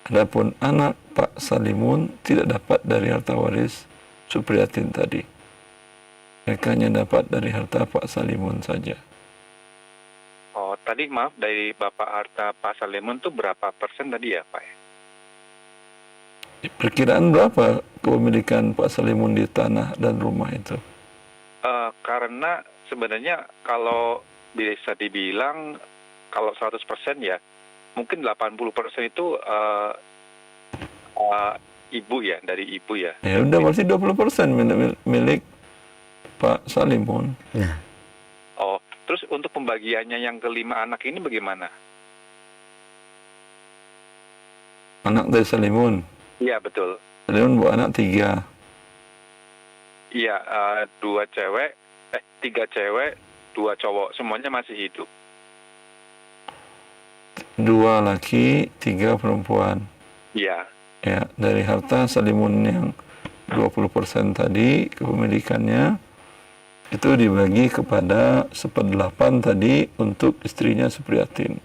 Adapun anak Pak Salimun tidak dapat dari harta waris Supriyatin tadi. Mereka hanya dapat dari harta Pak Salimun saja. Oh, tadi maaf, dari Bapak harta Pak Salimun itu berapa persen tadi ya, Pak? Perkiraan berapa kepemilikan Pak Salimun di tanah dan rumah itu? Karena sebenarnya kalau bisa dibilang, kalau 100% ya, mungkin 80% itu ibu ya, dari ibu ya. Ya udah, masih 20% milik Pak Salimun. Ya. Oh, terus untuk pembagiannya yang ke-5 anak ini bagaimana? Anak dari Salimun? Iya, betul. Salimun bawa anak 3. Iya, 3 cewek, 2 cowok, semuanya masih hidup. 2 laki, 3 perempuan. Iya. Ya, dari harta Salimun yang 20% tadi kepemilikannya, itu dibagi kepada 1/8 tadi untuk istrinya Supriyatin.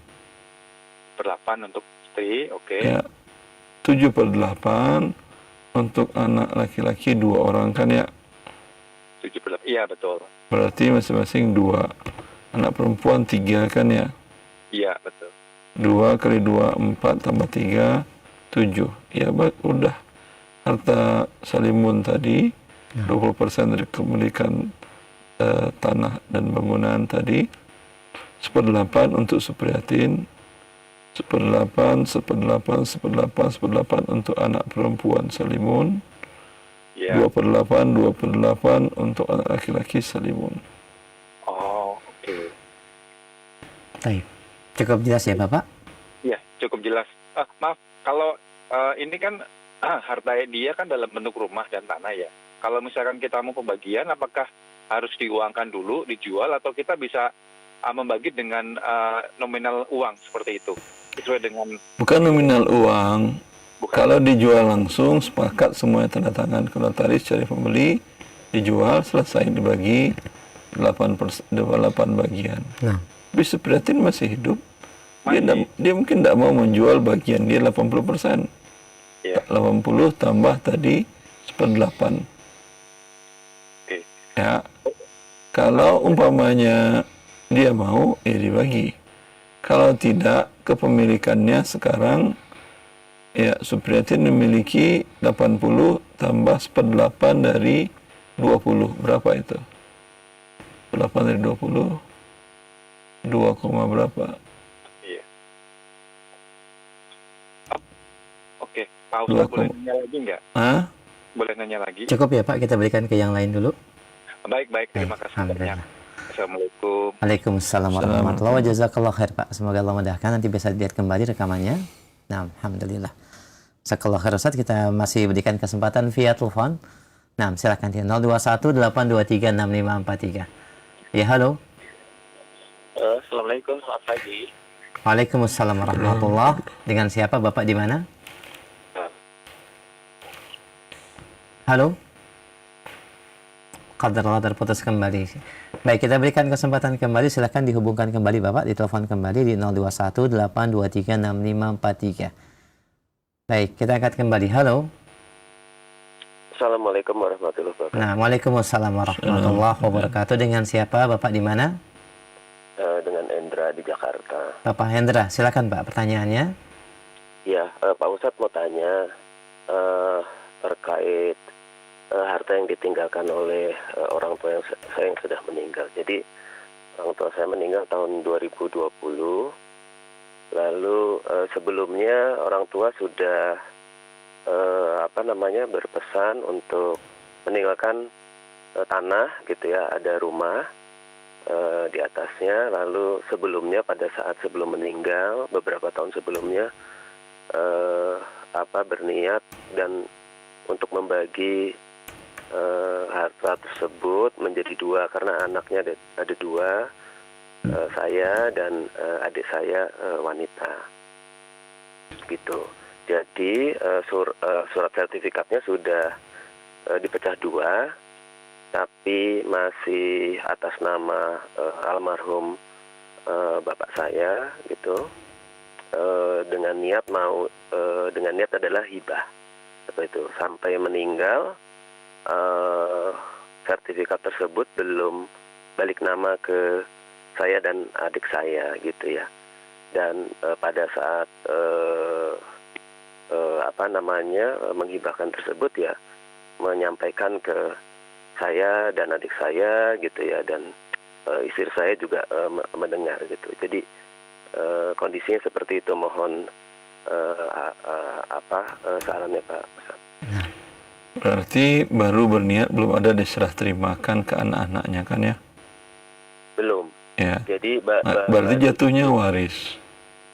8 untuk istri, oke. Ya, 7/8 untuk anak laki-laki 2 orang kan ya. 7/8, iya betul. Berarti masing-masing 2. Anak perempuan 3 kan ya. Iya betul. 2 kali 2, 4 tambah 3, 7. Ya, udah. Harta salimun tadi, 20% dari kepemilikan tanah dan bangunan tadi, 1/8 untuk Supriyatin, 1/8 untuk anak perempuan salimun, Ya. 2/8 untuk anak laki-laki salimun. Oh, oke. Baik. Cukup jelas ya Bapak? Iya, cukup jelas. Maaf, kalau ini kan harta dia kan dalam bentuk rumah dan tanah ya. Kalau misalkan kita mau pembagian, apakah harus diuangkan dulu, dijual, atau kita bisa membagi dengan nominal uang seperti itu? Sesuai dengan... Bukan nominal uang. Bukan. Kalau dijual langsung, sepakat semuanya tanda tangan ke notaris cari pembeli, dijual, selesai, dibagi 8 bagian. Nah. Tapi Supriyatin masih hidup. Dia mungkin tidak mau menjual bagian dia 80%. Ya. 80 tambah tadi 1/8. Oke. Ya. Kalau umpamanya dia mau, ya dibagi. Kalau tidak, kepemilikannya sekarang, ya Supriyatin memiliki 80 tambah 1/8 dari 20. Berapa itu? 8 dari 20, 2, berapa? Iya. Oke, Pak Ustadz boleh nanya lagi nggak? Hah? Boleh nanya lagi? Cukup ya Pak, kita berikan ke yang lain dulu. Baik, terima kasih banyak. Alhamdulillah. Assalamualaikum. Waalaikumsalam warahmatullahi wabarakatuh. Jazakallah khair Pak. Semoga Allah mudahkan. Nanti bisa dilihat kembali rekamannya. Nah, alhamdulillah. Jazakallah khair Ustaz. Kita masih berikan kesempatan via telepon. Nah, silakan di 0218236543. Ya, halo. Assalamualaikum, selamat pagi. Waalaikumsalam warahmatullahi. Dengan siapa Bapak di mana? Halo. Qadarullah terputus kembali. Baik, kita berikan kesempatan kembali. Silakan dihubungkan kembali Bapak, ditelepon kembali di 0218236543. Baik, kita angkat kembali. Halo. Assalamualaikum warahmatullahi wabarakatuh. Nah, Waalaikumsalam warahmatullahi wabarakatuh. Dengan siapa Bapak di mana? Dengan Endra di Jakarta. Bapak Hendra, silakan Pak pertanyaannya. Ya, Pak Ustadz mau tanya terkait harta yang ditinggalkan oleh orang tua saya yang sudah meninggal. Jadi orang tua saya meninggal tahun 2020. Lalu sebelumnya orang tua sudah berpesan untuk meninggalkan tanah gitu ya, ada rumah di atasnya. Lalu sebelumnya pada saat sebelum meninggal beberapa tahun sebelumnya berniat dan untuk membagi harta tersebut menjadi 2 karena anaknya ada 2, saya dan adik saya wanita gitu. Jadi surat sertifikatnya sudah dipecah 2, tapi masih atas nama almarhum bapak saya gitu, dengan niat adalah hibah seperti itu. Sampai meninggal sertifikat tersebut belum balik nama ke saya dan adik saya gitu ya. Dan pada saat menghibahkan tersebut ya menyampaikan ke saya dan adik saya gitu ya, dan istri saya juga mendengar gitu. Jadi kondisinya seperti itu. Mohon sarannya Pak Ustaz. Berarti baru berniat, belum ada diserah terimakan ke anak-anaknya kan ya? Belum. Ya. Jadi berarti jatuhnya waris.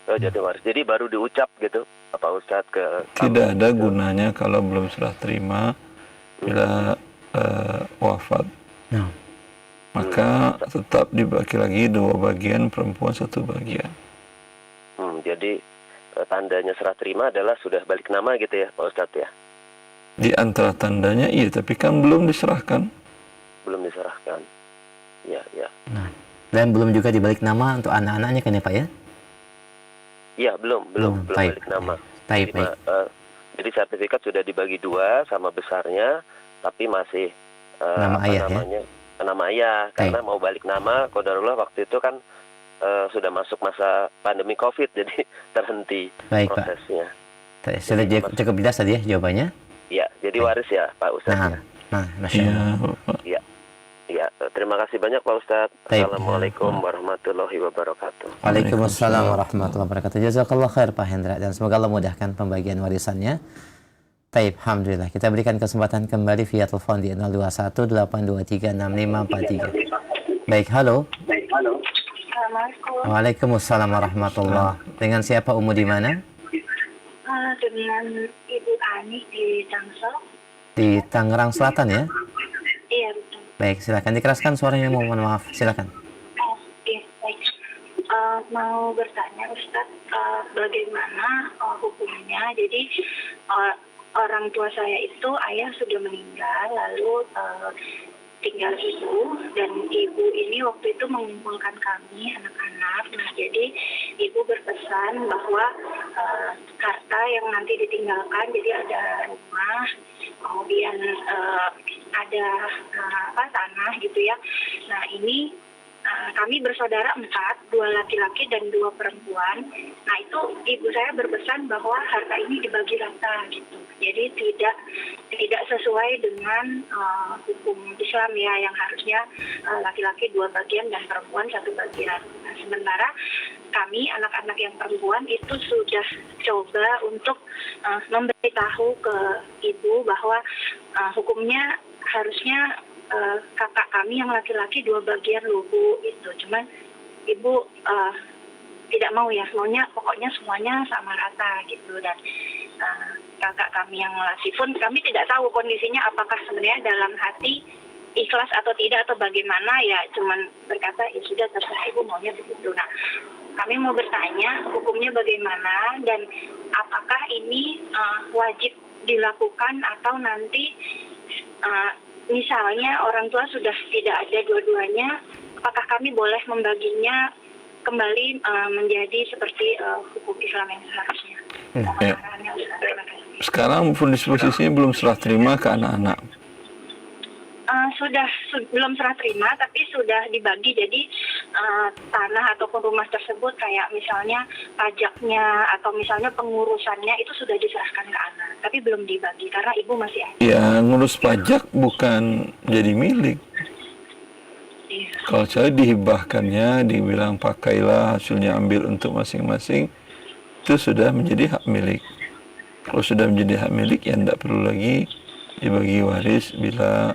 Jatuh waris. Jadi baru diucap gitu Pak Ustadz ke... Tidak ada gunanya kalau belum serah terima bila wafat. Maka tetap dibagi lagi 2 bagian, perempuan 1 bagian. Jadi tandanya serah terima adalah sudah balik nama gitu ya Pak Ustadz ya? Di antara tandanya iya, tapi kan belum diserahkan. Belum diserahkan. ya. Nah, dan belum juga dibalik nama untuk anak-anaknya kan ya Pak ya? Iya, belum Baik. balik nama. Baik, Jadi, baik. jadi sertifikat sudah dibagi 2 sama besarnya, tapi masih Nama ayah ya? nama ayah, karena mau balik nama, qadarullah waktu itu kan sudah masuk masa pandemi COVID, jadi terhenti Baik, Pak. prosesnya. Sudah cukup jelas tadi ya jawabannya? Ya, jadi waris ya Pak Ustadz. Nah, Masya Iya, Allah. Bapak. Ya, terima kasih banyak Pak Ustadz. Baik. Assalamualaikum warahmatullahi wabarakatuh. Waalaikumsalam warahmatullahi wabarakatuh. Jazakallah khair Pak Hendra, dan semoga Allah mudahkan pembagian warisannya. Baik, alhamdulillah. Kita berikan kesempatan kembali via telepon di 0218236543. Baik, halo. Assalamualaikum. Waalaikumsalam warahmatullahi. Dengan siapa, Umu di mana? Dengan Ibu Ani di Tangsel. Di Tangerang Selatan ya? Iya, betul. Baik, silakan dikeraskan suaranya, mohon maaf. Silakan. Oh, iya, baik. Mau bertanya Ustadz, bagaimana hukumnya? Jadi orang tua saya itu ayah sudah meninggal, lalu tinggal ibu, dan ibu ini waktu itu mengumpulkan kami anak-anak. Nah, jadi ibu berpesan bahwa harta yang nanti ditinggalkan, jadi ada rumah, kemudian ada tanah gitu ya. Nah, ini kami bersaudara 4, 2 laki-laki dan 2 perempuan. Nah, itu ibu saya berpesan bahwa harta ini dibagi rata gitu. Jadi tidak sesuai dengan hukum Islam ya, yang harusnya laki-laki 2 bagian dan perempuan 1 bagian. Nah, sementara kami anak-anak yang perempuan itu sudah coba untuk memberitahu ke ibu bahwa hukumnya harusnya kakak kami yang laki-laki 2 bagian loh Bu, itu. Cuman ibu tidak mau ya, maunya pokoknya semuanya sama rata gitu. Dan kakak kami yang laki pun kami tidak tahu kondisinya, apakah sebenarnya dalam hati ikhlas atau tidak atau bagaimana ya, cuman berkata ya sudah terserah ibu maunya begitu. Nah, kami mau bertanya hukumnya bagaimana dan apakah ini wajib dilakukan atau nanti misalnya orang tua sudah tidak ada dua-duanya, apakah kami boleh membaginya kembali menjadi seperti hukum Islam yang seharusnya? Ya. Sekarang posisinya belum serah terima ke anak-anak. Belum serah terima, tapi sudah dibagi. Jadi tanah ataupun rumah tersebut kayak misalnya pajaknya atau misalnya pengurusannya itu sudah diserahkan ke anak, tapi belum dibagi karena ibu masih ada. Ya, ngurus pajak bukan jadi milik. Iya. Kalau saya dihibahkannya, dibilang pakailah, hasilnya ambil untuk masing-masing, itu sudah menjadi hak milik. Kalau sudah menjadi hak milik, ya tidak perlu lagi dibagi waris bila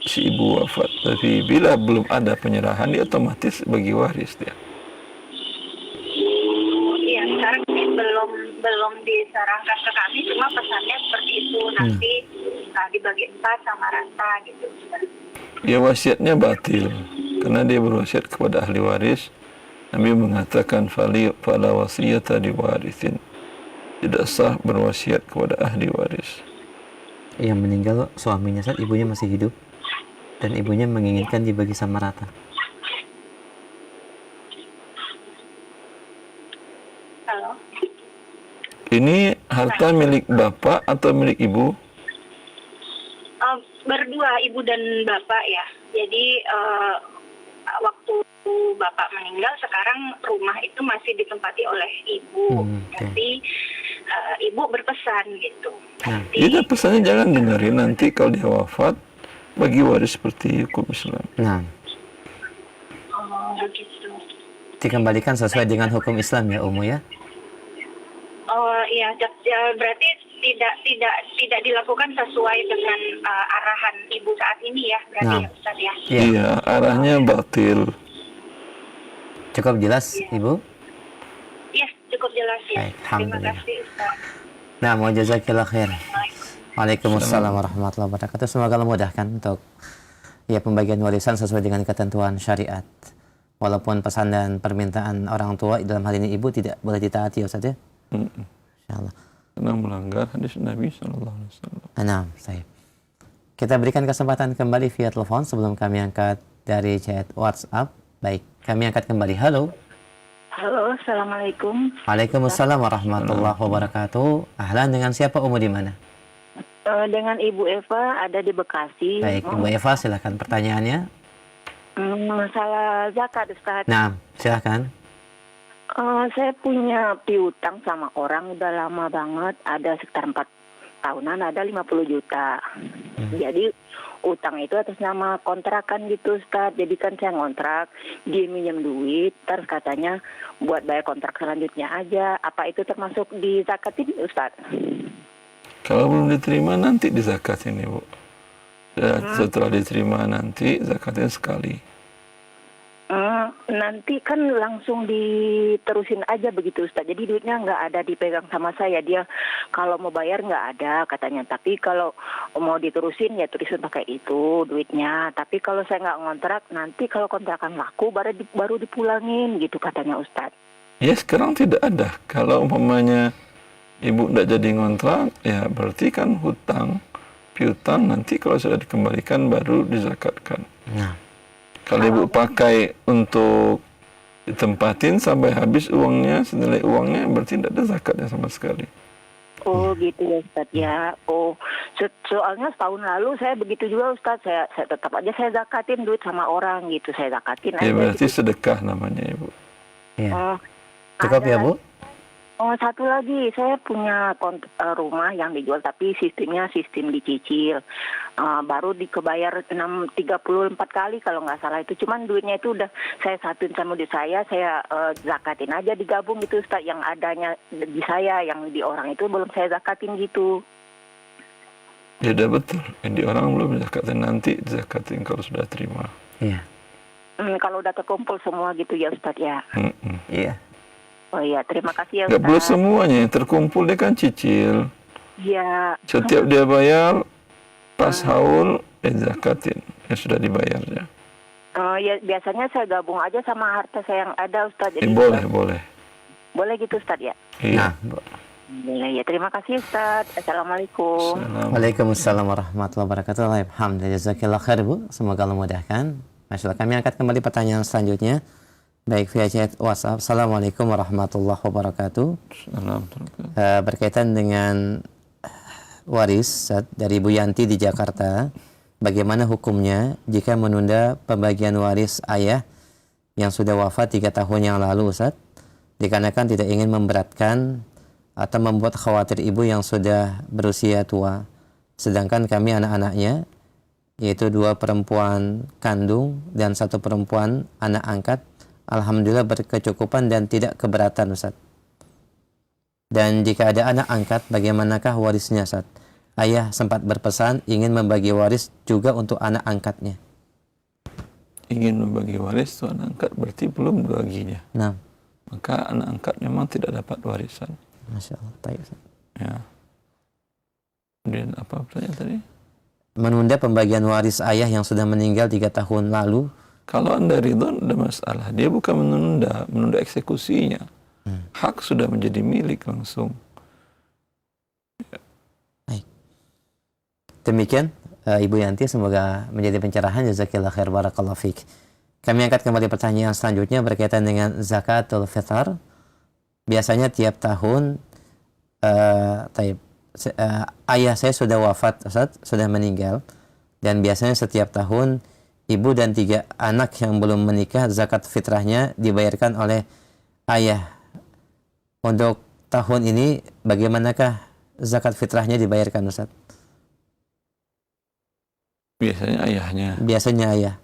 si ibu wafat. Tapi bila belum ada penyerahan, dia otomatis bagi waris dia. Iya, sekarang belum diserahkan ke kami, cuma pesannya seperti itu, nanti dibagi 4 sama rata gitu. Ya, wasiatnya batil karena dia berwasiat kepada ahli waris. Nabi mengatakan fala wasiyata liwarithin, tidak sah berwasiat kepada ahli waris. Yang meninggal suaminya saat ibunya masih hidup dan ibunya menginginkan dibagi sama rata. Halo? Ini harta milik bapak atau milik ibu? Berdua, ibu dan bapak ya. Jadi waktu bapak meninggal, sekarang rumah itu masih ditempati oleh ibu. Tapi ibu berpesan gitu. Jadi pesannya jangan dengerin, nanti kalau dia wafat bagi waris seperti hukum Islam. Nah, begitu. dikembalikan sesuai dengan hukum Islam ya, Umu ya. Oh iya, berarti tidak dilakukan sesuai dengan arahan ibu saat ini ya, berarti ya Ustaz ya. Iya, arahnya batil. Cukup jelas, Ibu? Iya, cukup jelas ya. Baik, Terima alhamdulillah. kasih Ustaz. Nah, mau jazakillah khair. Waalaikumsalam warahmatullahi wabarakatuh. Semoga Allah mudahkan untuk ya pembagian warisan sesuai dengan ketentuan syariat. Walaupun pesan dan permintaan orang tua dalam hal ini ibu tidak boleh ditaati ya Ustaz ya. Insyaallah. Karena melanggar hadis Nabi SAW. Nah, saya. Kita berikan kesempatan kembali via telepon sebelum kami angkat dari chat WhatsApp. Baik, kami angkat kembali. Halo. Halo, Assalamualaikum. Waalaikumsalam warahmatullahi wabarakatuh. Ahlan, dengan siapa, Umu di mana? Dengan Ibu Eva, ada di Bekasi. Baik, Ibu Eva, silakan pertanyaannya. Masalah zakat, Ustaz. Nah, silakan. Saya punya piutang sama orang udah lama banget, ada sekitar 4 tahunan, ada 50 juta. Jadi utang itu atas nama kontrakan gitu, Ustaz. Jadi kan saya ngontrak, dia minjem duit, terus katanya buat bayar kontrak selanjutnya aja. Apa itu termasuk di zakatin, Ustaz? Kalau belum diterima nanti dizakatin, Ibu. Setelah diterima nanti zakatin sekali. Nanti kan langsung diterusin aja begitu, Ustaz. Jadi duitnya nggak ada dipegang sama saya. Dia kalau mau bayar nggak ada katanya. Tapi kalau mau diterusin ya terusin pakai itu duitnya. Tapi kalau saya nggak ngontrak, nanti kalau kontrakan laku baru dipulangin gitu katanya, Ustaz. Ya sekarang tidak ada. Kalau umpamanya Ibu tidak jadi ngontrak, ya berarti kan piutang nanti kalau sudah dikembalikan baru dizakatkan. Nah. Kalau Ibu pakai untuk ditempatin sampai habis uangnya, senilai uangnya, berarti tidak ada zakatnya sama sekali. Oh gitu ya, Ustaz ya. Oh, soalnya setahun lalu saya begitu juga, Ustaz. Saya tetap aja saya zakatin duit sama orang gitu. Saya zakatin aja. Ya berarti gitu. sedekah namanya, Ibu. Ya. Cukup ya, Bu? Satu lagi, saya punya rumah yang dijual tapi sistemnya sistem dicicil. Baru dikebayar 34 kali kalau nggak salah itu. Cuman duitnya itu udah saya satuin sama duit saya zakatin aja digabung gitu, Ustaz. Yang adanya di saya, yang di orang itu belum saya zakatin gitu. Ya udah betul. Yang di orang belum zakatin, nanti zakatin kalau sudah terima. Iya. Kalau udah terkumpul semua gitu ya, Ustaz ya. Iya. Oh iya, terima kasih ya, Nggak Ustaz. perlu semuanya, yang terkumpul dia kan cicil. Iya. Setiap dia bayar, pas haul, zakatin. Ya sudah dibayarnya. Ya biasanya saya gabung aja sama harta saya yang ada, Ustaz. Jadi Boleh. Boleh gitu, Ustaz ya? Iya. Boleh ya, terima kasih, Ustaz. Assalamualaikum. Waalaikumsalam warahmatullahi wabarakatuh. Alhamdulillah, jazakallah khair, Bu. Semoga Allah mudahkan. Masya Allah, kami angkat kembali pertanyaan selanjutnya. Baik, via chat WhatsApp. Assalamualaikum warahmatullahi wabarakatuh. Berkaitan dengan waris dari Bu Yanti di Jakarta, bagaimana hukumnya jika menunda pembagian waris ayah yang sudah wafat 3 tahun yang lalu, Ustaz? Dikarenakan tidak ingin memberatkan atau membuat khawatir ibu yang sudah berusia tua. Sedangkan kami anak-anaknya, yaitu 2 perempuan kandung dan 1 perempuan anak angkat, alhamdulillah berkecukupan dan tidak keberatan, Ustaz. Dan jika ada anak angkat, bagaimanakah warisnya, Ustaz? Ayah sempat berpesan ingin membagi waris juga untuk anak angkatnya. Ingin membagi waris itu anak angkat, berarti belum baginya. Nah. Maka anak angkat memang tidak dapat warisan. Masya Allah. Baik, Ustaz. Ya. Kemudian apa pertanyaan tadi? Menunda pembagian waris ayah yang sudah meninggal 3 tahun lalu. Kalau Anda ridho, ada masalah. Dia bukan menunda eksekusinya. Hak sudah menjadi milik langsung. Ya. Baik. Demikian Ibu Yanti, semoga menjadi pencerahan. Jazakillah khair, barakallahu fiik. Kami angkat kembali pertanyaan selanjutnya berkaitan dengan zakatul fitr. Biasanya tiap tahun ayah saya sudah wafat, Ustaz, sudah meninggal, dan biasanya setiap tahun ibu dan 3 anak yang belum menikah zakat fitrahnya dibayarkan oleh ayah. Untuk tahun ini bagaimanakah zakat fitrahnya dibayarkan, Ustaz? Biasanya ayahnya. Biasanya ayah.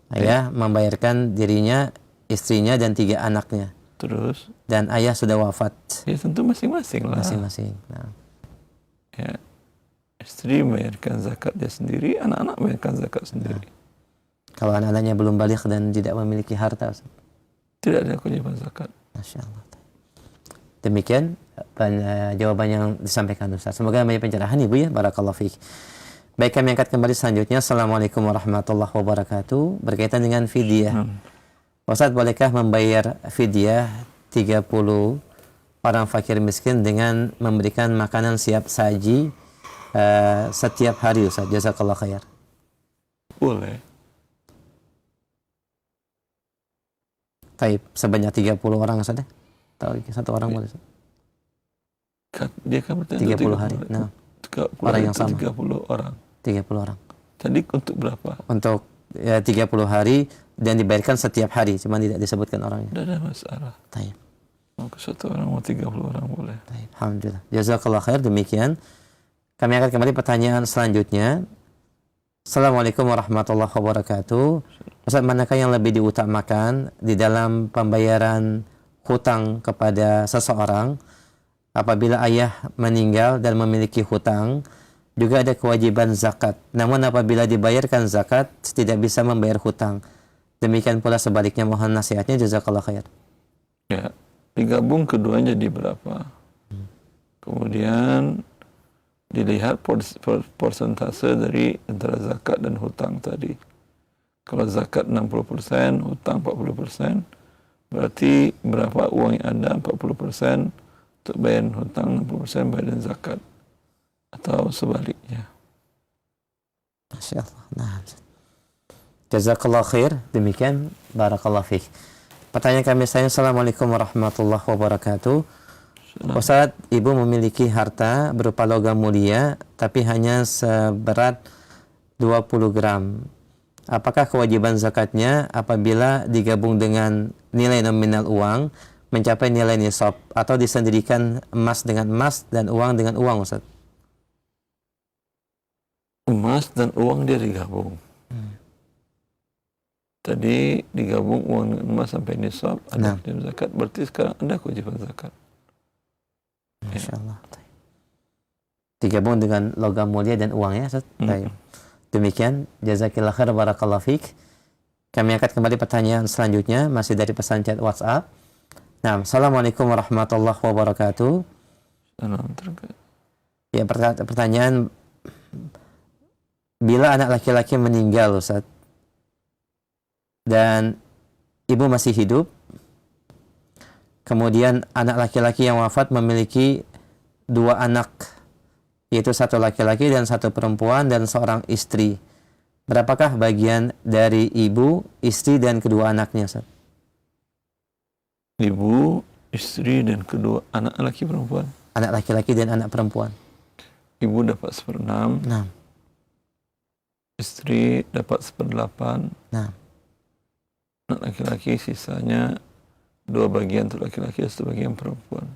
Ayah membayarkan dirinya, istrinya, dan 3 anaknya. Terus? Dan ayah sudah wafat. Ya tentu masing-masing lah. Masing-masing. Nah. Ya. Istri membayarkan zakat dia sendiri, anak-anak membayarkan zakat sendiri. Kalau anak-anaknya belum balik dan tidak memiliki harta, Ustaz? Tidak ada kewajiban zakat. Masya Allah. Demikian jawaban yang disampaikan, Ustaz. Semoga banyak pencerahan, Ibu ya. Barakallahu fiik. Baik, kami angkat kembali selanjutnya. Assalamualaikum warahmatullahi wabarakatuh. Berkaitan dengan fidyah. Ustaz, bolehkah membayar fidyah 30 orang fakir miskin dengan memberikan makanan siap saji setiap hari, Ustaz? Jazakallah khair. Boleh. Taib, sebanyak 30 orang Ustaz ya? Atau satu orang boleh Ustaz? Dia kan bertanya 30 hari. Nah, orang yang sama. 30 orang. 30 orang. Tadi untuk berapa? Untuk ya, 30 hari dan dibayarkan setiap hari, cuma tidak disebutkan orangnya. Tidak ada masalah. Taib. Mau ke satu orang, mau 30 orang boleh. Taib. Alhamdulillah. Jazakallah khair, demikian. Kami akan kembali pertanyaan selanjutnya. Assalamualaikum warahmatullahi wabarakatuh. Ustaz, manakah yang lebih diutamakan di dalam pembayaran hutang kepada seseorang? Apabila ayah meninggal dan memiliki hutang, juga ada kewajiban zakat. Namun apabila dibayarkan zakat, tidak bisa membayar hutang. Demikian pula sebaliknya, mohon nasihatnya, jazakallah khair. Ya, digabung keduanya jadi berapa? Kemudian dilihat persentase dari antara zakat dan hutang tadi. Kalau zakat 60%, hutang 40%, berarti berapa uang yang ada? 40% untuk bayar hutang, 60% bayar zakat. Atau sebaliknya. Masya Allah. Nah, jazakallah khair. Demikian, barakallah fiqh. Pertanyaan kami saya, Assalamualaikum warahmatullahi wabarakatuh. Ustaz, ibu memiliki harta berupa logam mulia, tapi hanya seberat 20 gram. Apakah kewajiban zakatnya apabila digabung dengan nilai nominal uang mencapai nilai nisab, atau disendirikan emas dengan emas dan uang dengan uang, Ustaz? Emas dan uang dia digabung. Tadi digabung uang dengan emas sampai nisab, ada kewajiban zakat. Berarti sekarang ada kewajiban zakat. Masya Allah. Digabung dengan logam mulia dan uang ya, Ustaz. Demikian, jazakillah khair, barakallahu fiik. Kami akan kembali pertanyaan selanjutnya, masih dari pesan chat WhatsApp. Nah, Assalamualaikum warahmatullahi wabarakatuh. Ya, pertanyaan, bila anak laki-laki meninggal, Ustaz, dan ibu masih hidup, kemudian anak laki-laki yang wafat memiliki 2 anak, yaitu 1 laki-laki dan 1 perempuan dan seorang istri. Berapakah bagian dari ibu, istri, dan kedua anaknya, Ustaz? Ibu, istri, dan kedua anak laki perempuan. Anak laki-laki dan anak perempuan. Ibu dapat 1/6. Nah. Istri dapat 1/8. Nah. Anak laki-laki sisanya 2 bagian untuk laki-laki, 1 bagian perempuan.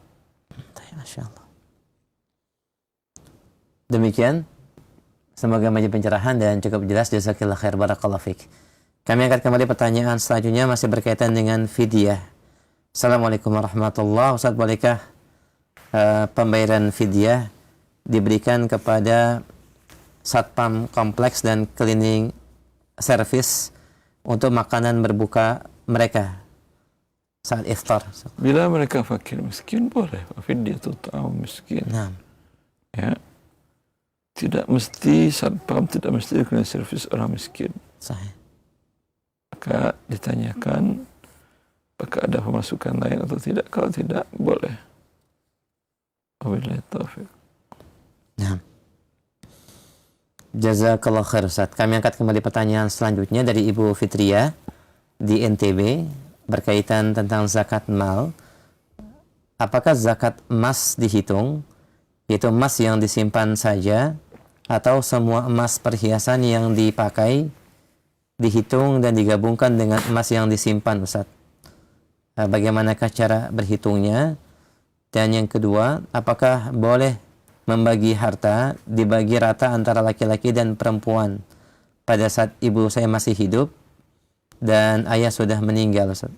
Masya Allah. Demikian, semoga menjadi pencerahan dan cukup jelas. Jazakillah khair, barakallahu fiik. Kami akan kembali pertanyaan selanjutnya, masih berkaitan dengan fidyah. Assalamualaikum warahmatullahi wabarakatuh. Ustaz, bolehkah pembayaran fidyah diberikan kepada satpam kompleks dan cleaning service untuk makanan berbuka mereka saat iftar? Bila mereka fakir miskin, boleh. Fidyah itu ta'am miskin. Nah. Ya. Tidak mesti satpam, tidak mesti cleaning service orang miskin. Sahih. Maka ditanyakan apakah ada pemasukan lain atau tidak. Kalau tidak, boleh. Wabillahi taufiq. Nah. Jazakallah khair, Ustaz. Kami angkat kembali pertanyaan selanjutnya dari Ibu Fitria di NTB berkaitan tentang zakat mal. Apakah zakat emas dihitung, yaitu emas yang disimpan saja, atau semua emas perhiasan yang dipakai dihitung dan digabungkan dengan emas yang disimpan, Ustaz? Bagaimanakah cara berhitungnya? Dan yang kedua, apakah boleh membagi harta dibagi rata antara laki-laki dan perempuan pada saat ibu saya masih hidup dan ayah sudah meninggal, Ustaz?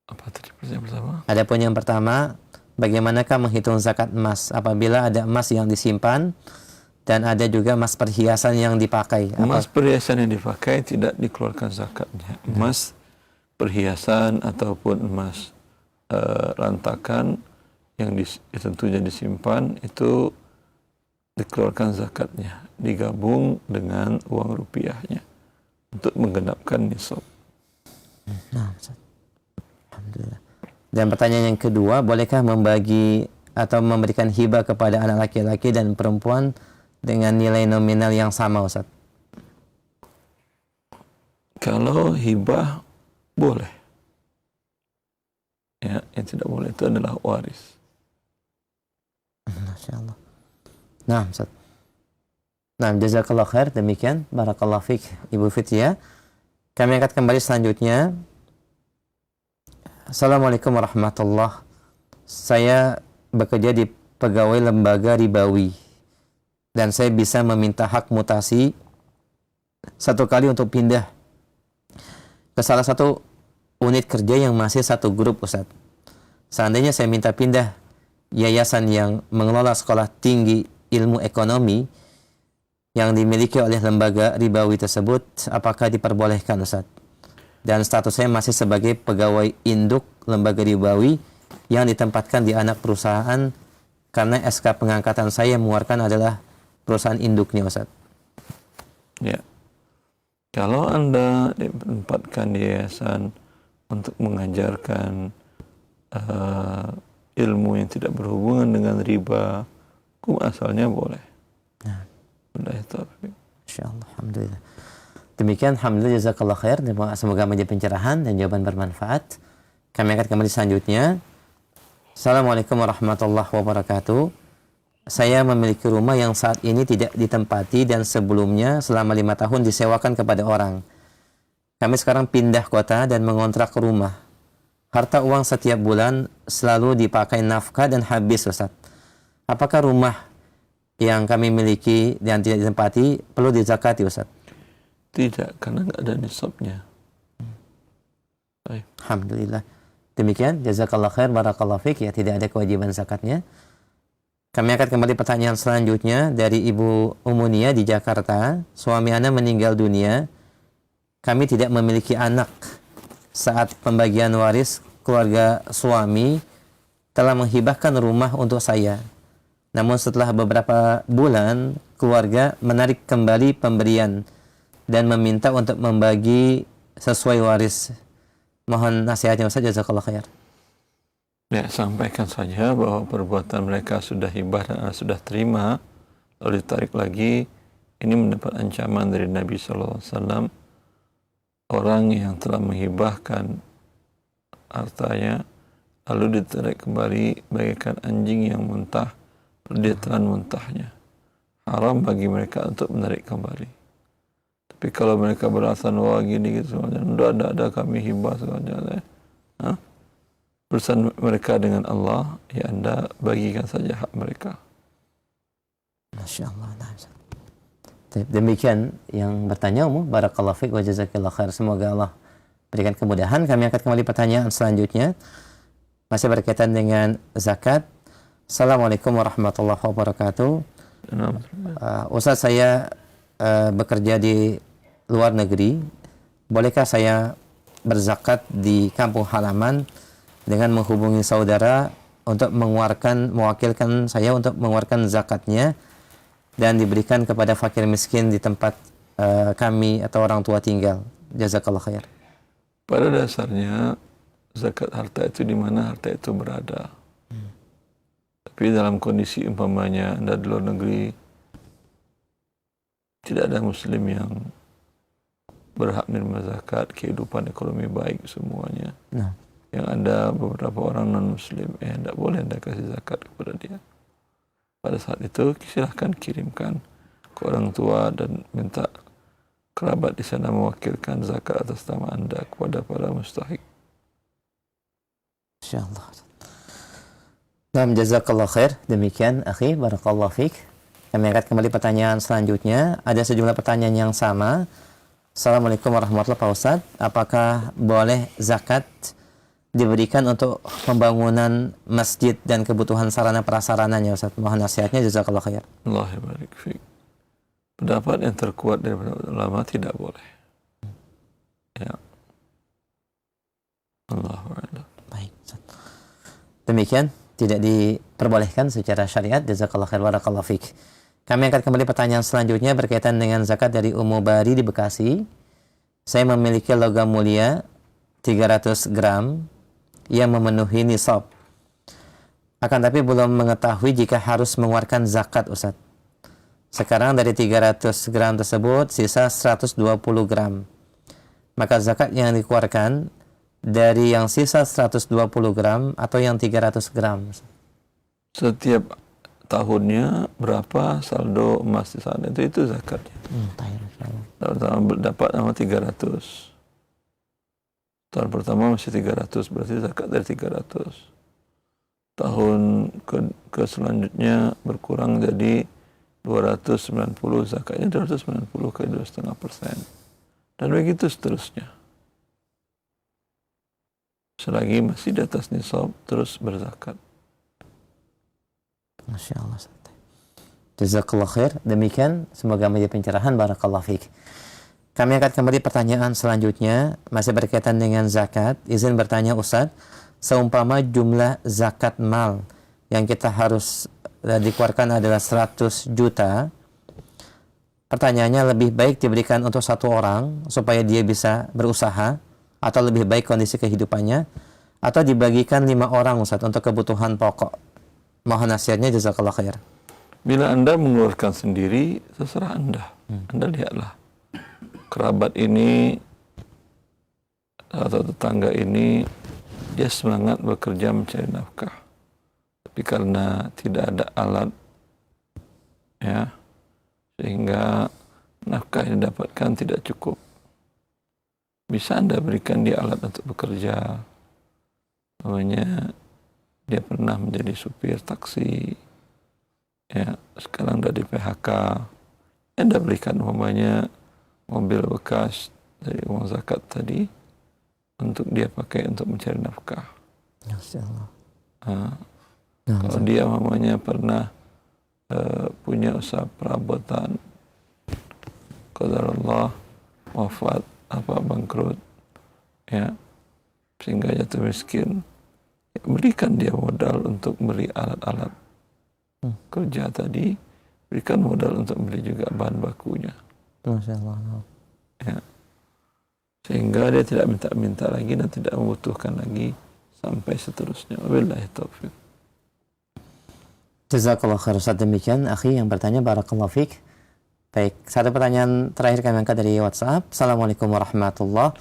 Apa tadi pertanyaan pertama? Adapun yang pertama, bagaimanakah menghitung zakat emas apabila ada emas yang disimpan dan ada juga emas perhiasan yang dipakai? Emas perhiasan yang dipakai tidak dikeluarkan zakatnya. Emas perhiasan ataupun emas rantakan yang tentunya disimpan itu dikeluarkan zakatnya, digabung dengan uang rupiahnya untuk menggenapkan nisab. Nah, alhamdulillah. Dan pertanyaan yang kedua, bolehkah membagi atau memberikan hibah kepada anak laki-laki dan perempuan dengan nilai nominal yang sama, Ustaz? Kalau hibah boleh. Ya, yang tidak boleh itu adalah waris. Masya Allah. Nah, Ustaz. Nah, jazakallah khair. Demikian. Barakallah fiqh, Ibu Fitia. Kami angkat kembali selanjutnya. Assalamualaikum warahmatullahi. Saya bekerja di pegawai lembaga ribawi. Dan saya bisa meminta hak mutasi satu kali untuk pindah ke salah satu unit kerja yang masih satu grup, Ustaz. Seandainya saya minta pindah yayasan yang mengelola sekolah tinggi ilmu ekonomi yang dimiliki oleh lembaga ribawi tersebut, apakah diperbolehkan, Ustaz? Dan status saya masih sebagai pegawai induk lembaga ribawi yang ditempatkan di anak perusahaan karena SK pengangkatan saya mengeluarkan adalah perusahaan induknya, Ustaz. Ya. Kalau Anda ditempatkan di yayasan untuk mengajarkan ilmu yang tidak berhubungan dengan riba, hukum asalnya boleh. Insyaallah, alhamdulillah. Demikian, alhamdulillah, jazakallah khair. Semoga menjadi pencerahan dan jawaban bermanfaat. Kami akan kembali selanjutnya. Assalamualaikum warahmatullahi wabarakatuh. Saya memiliki rumah yang saat ini tidak ditempati dan sebelumnya selama 5 tahun disewakan kepada orang. Kami sekarang pindah kota dan mengontrak rumah. Harta uang setiap bulan selalu dipakai nafkah dan habis, Ustaz. Apakah rumah yang kami miliki dan tidak ditempati perlu dizakati, Ustaz? Tidak, karena nggak ada nisabnya. Baik. Alhamdulillah. Demikian, jazakallah khair, barakallah fiqh, ya, tidak ada kewajiban zakatnya. Kami akan kembali pertanyaan selanjutnya dari Ibu Umunia di Jakarta. Suami Ana meninggal dunia. Kami tidak memiliki anak. Saat pembagian waris, keluarga suami telah menghibahkan rumah untuk saya. Namun setelah beberapa bulan, keluarga menarik kembali pemberian dan meminta untuk membagi sesuai waris. Mohon nasihatnya, Ustaz. Jazakallah khair. Ya, sampaikan saja bahwa perbuatan mereka sudah hibah dan Anda sudah terima, lalu ditarik lagi. Ini mendapat ancaman dari Nabi SAW. Orang yang telah menghibahkan hartanya, lalu ditarik kembali bagaikan anjing yang muntah, lalu dia telan muntahnya. Haram bagi mereka untuk menarik kembali. Tapi kalau mereka beralasan, wah gini gitu, udah ada kami hibah semuanya. Urusan mereka dengan Allah, ya Anda bagikan saja hak mereka. Masya Allah. Demikian yang bertanya, barakallahu fiqh wa jazakillah khair. Semoga Allah berikan kemudahan. Kami akan kembali pertanyaan selanjutnya. Masih berkaitan dengan zakat. Assalamualaikum warahmatullahi wabarakatuh. Ustaz, saya bekerja di luar negeri. Bolehkah saya berzakat di kampung halaman dengan menghubungi saudara untuk mewakilkan saya untuk mengeluarkan zakatnya dan diberikan kepada fakir miskin di tempat kami atau orang tua tinggal? Jazakallah khair. Pada dasarnya zakat harta itu di mana harta itu berada. Tapi dalam kondisi umpamanya Anda di luar negeri, tidak ada muslim yang berhak menerima zakat, kehidupan ekonomi baik semuanya. Yang ada beberapa orang non-muslim, tidak boleh Anda kasih zakat kepada dia. Pada saat itu silahkan kirimkan ke orang tua dan minta kerabat di sana mewakilkan zakat atas nama Anda kepada para mustahik. Insyaallah. Jazakallah khair. Demikian, akhi, barakallahu fiik. Kami angkat kembali pertanyaan selanjutnya. Ada sejumlah pertanyaan yang sama. Assalamualaikum warahmatullahi wabarakatuh, Pak Ustadz. Apakah boleh zakat diberikan untuk pembangunan masjid dan kebutuhan sarana prasarananya, Ustaz? Mohon nasihatnya, jazakallah khair. Allah barik fiik. Pendapat yang terkuat dari ulama tidak boleh. Ya. Allahu a'lam. Baik, Ustaz. Demikian, tidak diperbolehkan secara syariat. Jazakallah khair, barakallahu fiik. Kami akan kembali pertanyaan selanjutnya berkaitan dengan zakat dari Ummu Bari di Bekasi. Saya memiliki logam mulia 300 gram yang memenuhi nisab. Akan tapi belum mengetahui jika harus mengeluarkan zakat, Ustaz. Sekarang dari 300 gram tersebut sisa 120 gram. maka zakat yang dikeluarkan dari yang sisa 120 gram atau yang 300 gram? Setiap tahunnya berapa saldo emas di sana itu zakatnya. Dapat nama 300. Tahun pertama masih 300, berarti zakat dari 300. Tahun ke selanjutnya berkurang jadi 290, zakatnya 290 ke 2,5%. Dan begitu seterusnya. Selagi masih di atas nisab, terus berzakat. Masya Allah. Jazakallah khair. Demikian, semoga menjadi pencerahan. Barakallahu fiik. Kami akan kembali pertanyaan selanjutnya, masih berkaitan dengan zakat. Izin bertanya Ustaz, seumpama jumlah zakat mal yang kita harus dikeluarkan adalah 100 juta, pertanyaannya lebih baik diberikan untuk satu orang supaya dia bisa berusaha, atau lebih baik kondisi kehidupannya, atau dibagikan 5 orang Ustaz untuk kebutuhan pokok? Mohon nasihatnya, jazakallah khair. Bila Anda mengeluarkan sendiri, terserah Anda. Anda lihatlah. Kerabat ini atau tetangga ini, dia semangat bekerja mencari nafkah. Tapi karena tidak ada alat, ya, sehingga nafkah yang didapatkan tidak cukup. Bisa Anda berikan dia alat untuk bekerja. Namanya dia pernah menjadi supir taksi, ya, sekarang udah di PHK. Anda berikan umpamanya mobil bekas dari uang zakat tadi untuk dia pakai untuk mencari nafkah. Kalau dia umpamanya pernah punya usaha perabotan, qadarullah wafat bangkrut, ya, sehingga jatuh miskin, berikan dia modal untuk beli alat-alat kerja tadi, berikan modal untuk beli juga bahan bakunya. Masya Allah. Ya. Sehingga dia tidak minta-minta lagi dan tidak membutuhkan lagi sampai seterusnya. Wabillahi taufiq. Jazakallah khair Ustaz. Demikian akhi yang bertanya, barakallahu fiik. Baik, satu pertanyaan terakhir kami angkat dari WhatsApp. Assalamualaikum warahmatullahi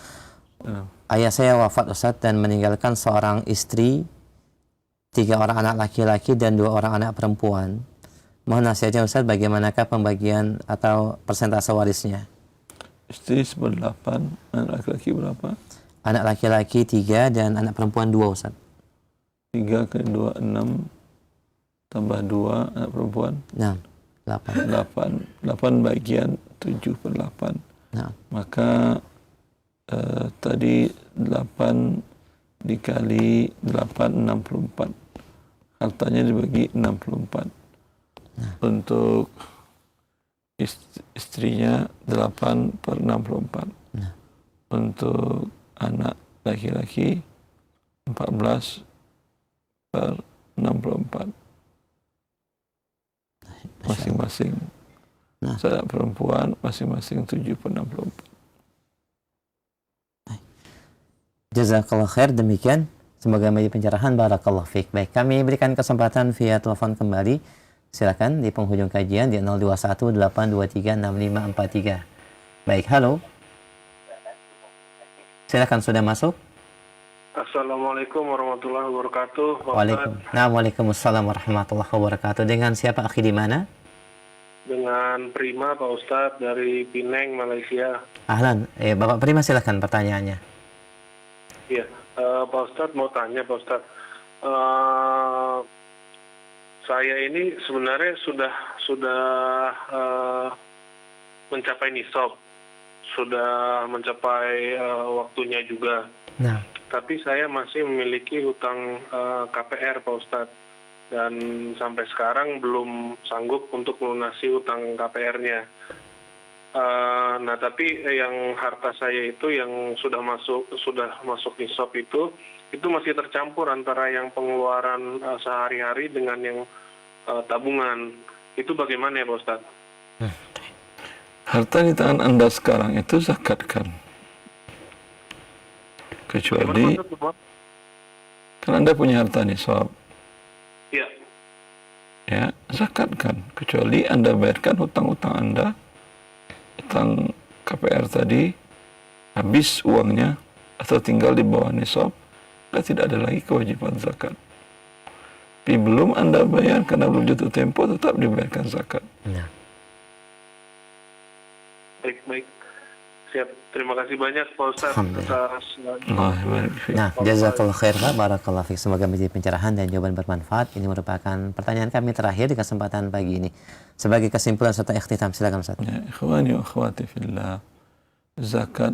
wabarakatuh. Ayah saya wafat Ustaz dan meninggalkan seorang istri, 3 orang anak laki-laki dan 2 orang anak perempuan. Mohon nasihatnya Ustaz, bagaimanakah pembagian atau persentase warisnya? Istri 8, anak laki-laki berapa? Anak laki-laki 3 dan anak perempuan 2 Ustaz. 3 ke 2, 6, tambah 2 anak perempuan? 8 bagian 7/8. Maka tadi 8 dikali 8, 64. Hartanya dibagi 64. Untuk istrinya 8/64. Untuk anak laki-laki 14/64. Masing-masing. Anak perempuan masing-masing 7/64. Jazakallah khair. Demikian, semoga menjadi pencerahan. Barakallahu fiik. Baik, kami berikan kesempatan via telepon kembali. Silakan di penghujung kajian di 0218236543. Baik, halo. Silakan, sudah masuk. Assalamualaikum warahmatullahi wabarakatuh. Waalaikumsalam warahmatullahi wabarakatuh. Dengan siapa akhi, di mana? Dengan Prima Pak Ustadz dari Penang, Malaysia. Ahlan. Bapak Prima, silakan pertanyaannya. Iya, Pak Ustadz mau tanya Pak Ustadz. Saya ini sebenarnya sudah mencapai nisab, sudah mencapai waktunya juga. Tapi saya masih memiliki hutang KPR Pak Ustadz, dan sampai sekarang belum sanggup untuk melunasi hutang KPR-nya. Nah, tapi yang harta saya itu yang sudah masuk nisab itu masih tercampur antara yang pengeluaran sehari-hari dengan yang tabungan. Itu bagaimana ya Pak Ustadz? Harta di tangan Anda sekarang itu zakatkan. Kecuali kan Anda punya harta nisab. Iya. Ya, zakatkan. Kecuali Anda bayarkan hutang-hutang Anda, hutang KPR tadi, habis uangnya atau tinggal di bawah nisab, maka tidak ada lagi kewajiban zakat. Tapi belum Anda bayar karena belum jatuh tempo, tetap dibayarkan zakat. Nah. Baik. Siap. Terima kasih banyak Pak Ustadz atas. Nah, jazakallah khair Pak, barakallahu fiik. Semoga menjadi pencerahan dan jawaban bermanfaat. Ini merupakan pertanyaan kami terakhir di kesempatan pagi ini. Sebagai kesimpulan serta ikhtitam, silakan Ustaz. Ya, ikhwani wa akhwati fillah. Zakat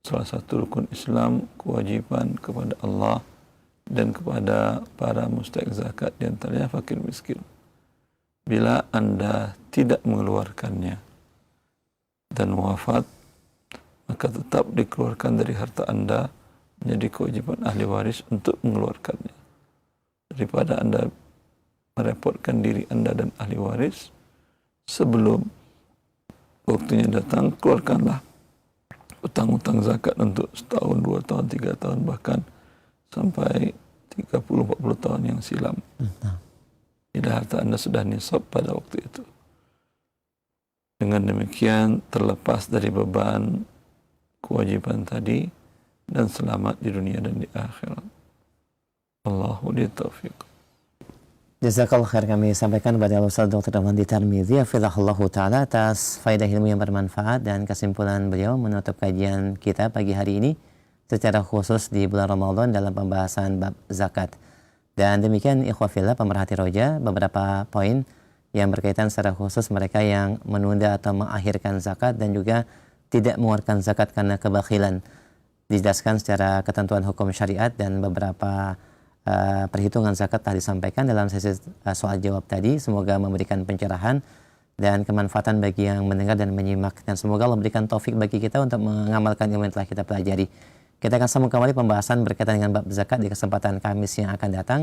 salah satu rukun Islam, kewajiban kepada Allah dan kepada para mustahik zakat, di antaranya fakir miskin. Bila Anda tidak mengeluarkannya dan wafat, maka tetap dikeluarkan dari harta Anda, menjadi kewajiban ahli waris untuk mengeluarkannya. Daripada Anda merepotkan diri Anda dan ahli waris, sebelum waktunya datang, keluarkanlah utang-utang zakat untuk setahun, 2 tahun, 3 tahun, bahkan sampai 30-40 tahun yang silam. Bila harta Anda sudah nisab pada waktu itu. Dengan demikian terlepas dari beban kewajiban tadi dan selamat di dunia dan di akhirat. Allahu li taufiq. Jazakallah khair, kami sampaikan kepada Ustaz Dr. Ramli Tarmizi hafizahullahu taala atas faedah ilmu yang bermanfaat, dan kesimpulan beliau menutup kajian kita pagi hari ini secara khusus di bulan Ramadan dalam pembahasan bab zakat. Dan demikian ikhwah fillah pemerhati roja, beberapa poin yang berkaitan secara khusus mereka yang menunda atau mengakhirkan zakat dan juga tidak mengeluarkan zakat karena kebakhilan. Dijelaskan secara ketentuan hukum syariat dan beberapa perhitungan zakat telah disampaikan dalam sesi soal jawab tadi. Semoga memberikan pencerahan dan kemanfaatan bagi yang mendengar dan menyimak, dan semoga Allah berikan taufik bagi kita untuk mengamalkan ilmu yang telah kita pelajari. Kita akan sambung kembali pembahasan berkaitan dengan bab zakat di kesempatan Kamis yang akan datang.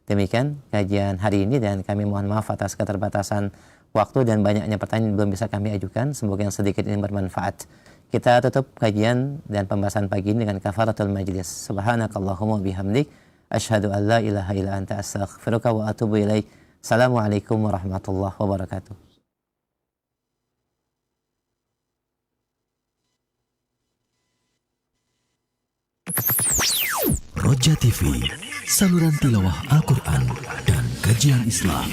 Demikian kajian hari ini, dan kami mohon maaf atas keterbatasan waktu dan banyaknya pertanyaan belum bisa kami ajukan. Semoga yang sedikit ini bermanfaat. Kita tutup kajian dan pembahasan pagi ini dengan kafaratul majlis. Subhanakallahumma bihamdik, asyhadu an la ilaha illa anta, astaghfiruka wa atubu ilaik. Assalamualaikum warahmatullahi wabarakatuh. Roja TV, saluran tilawah Al-Quran dan kajian Islam.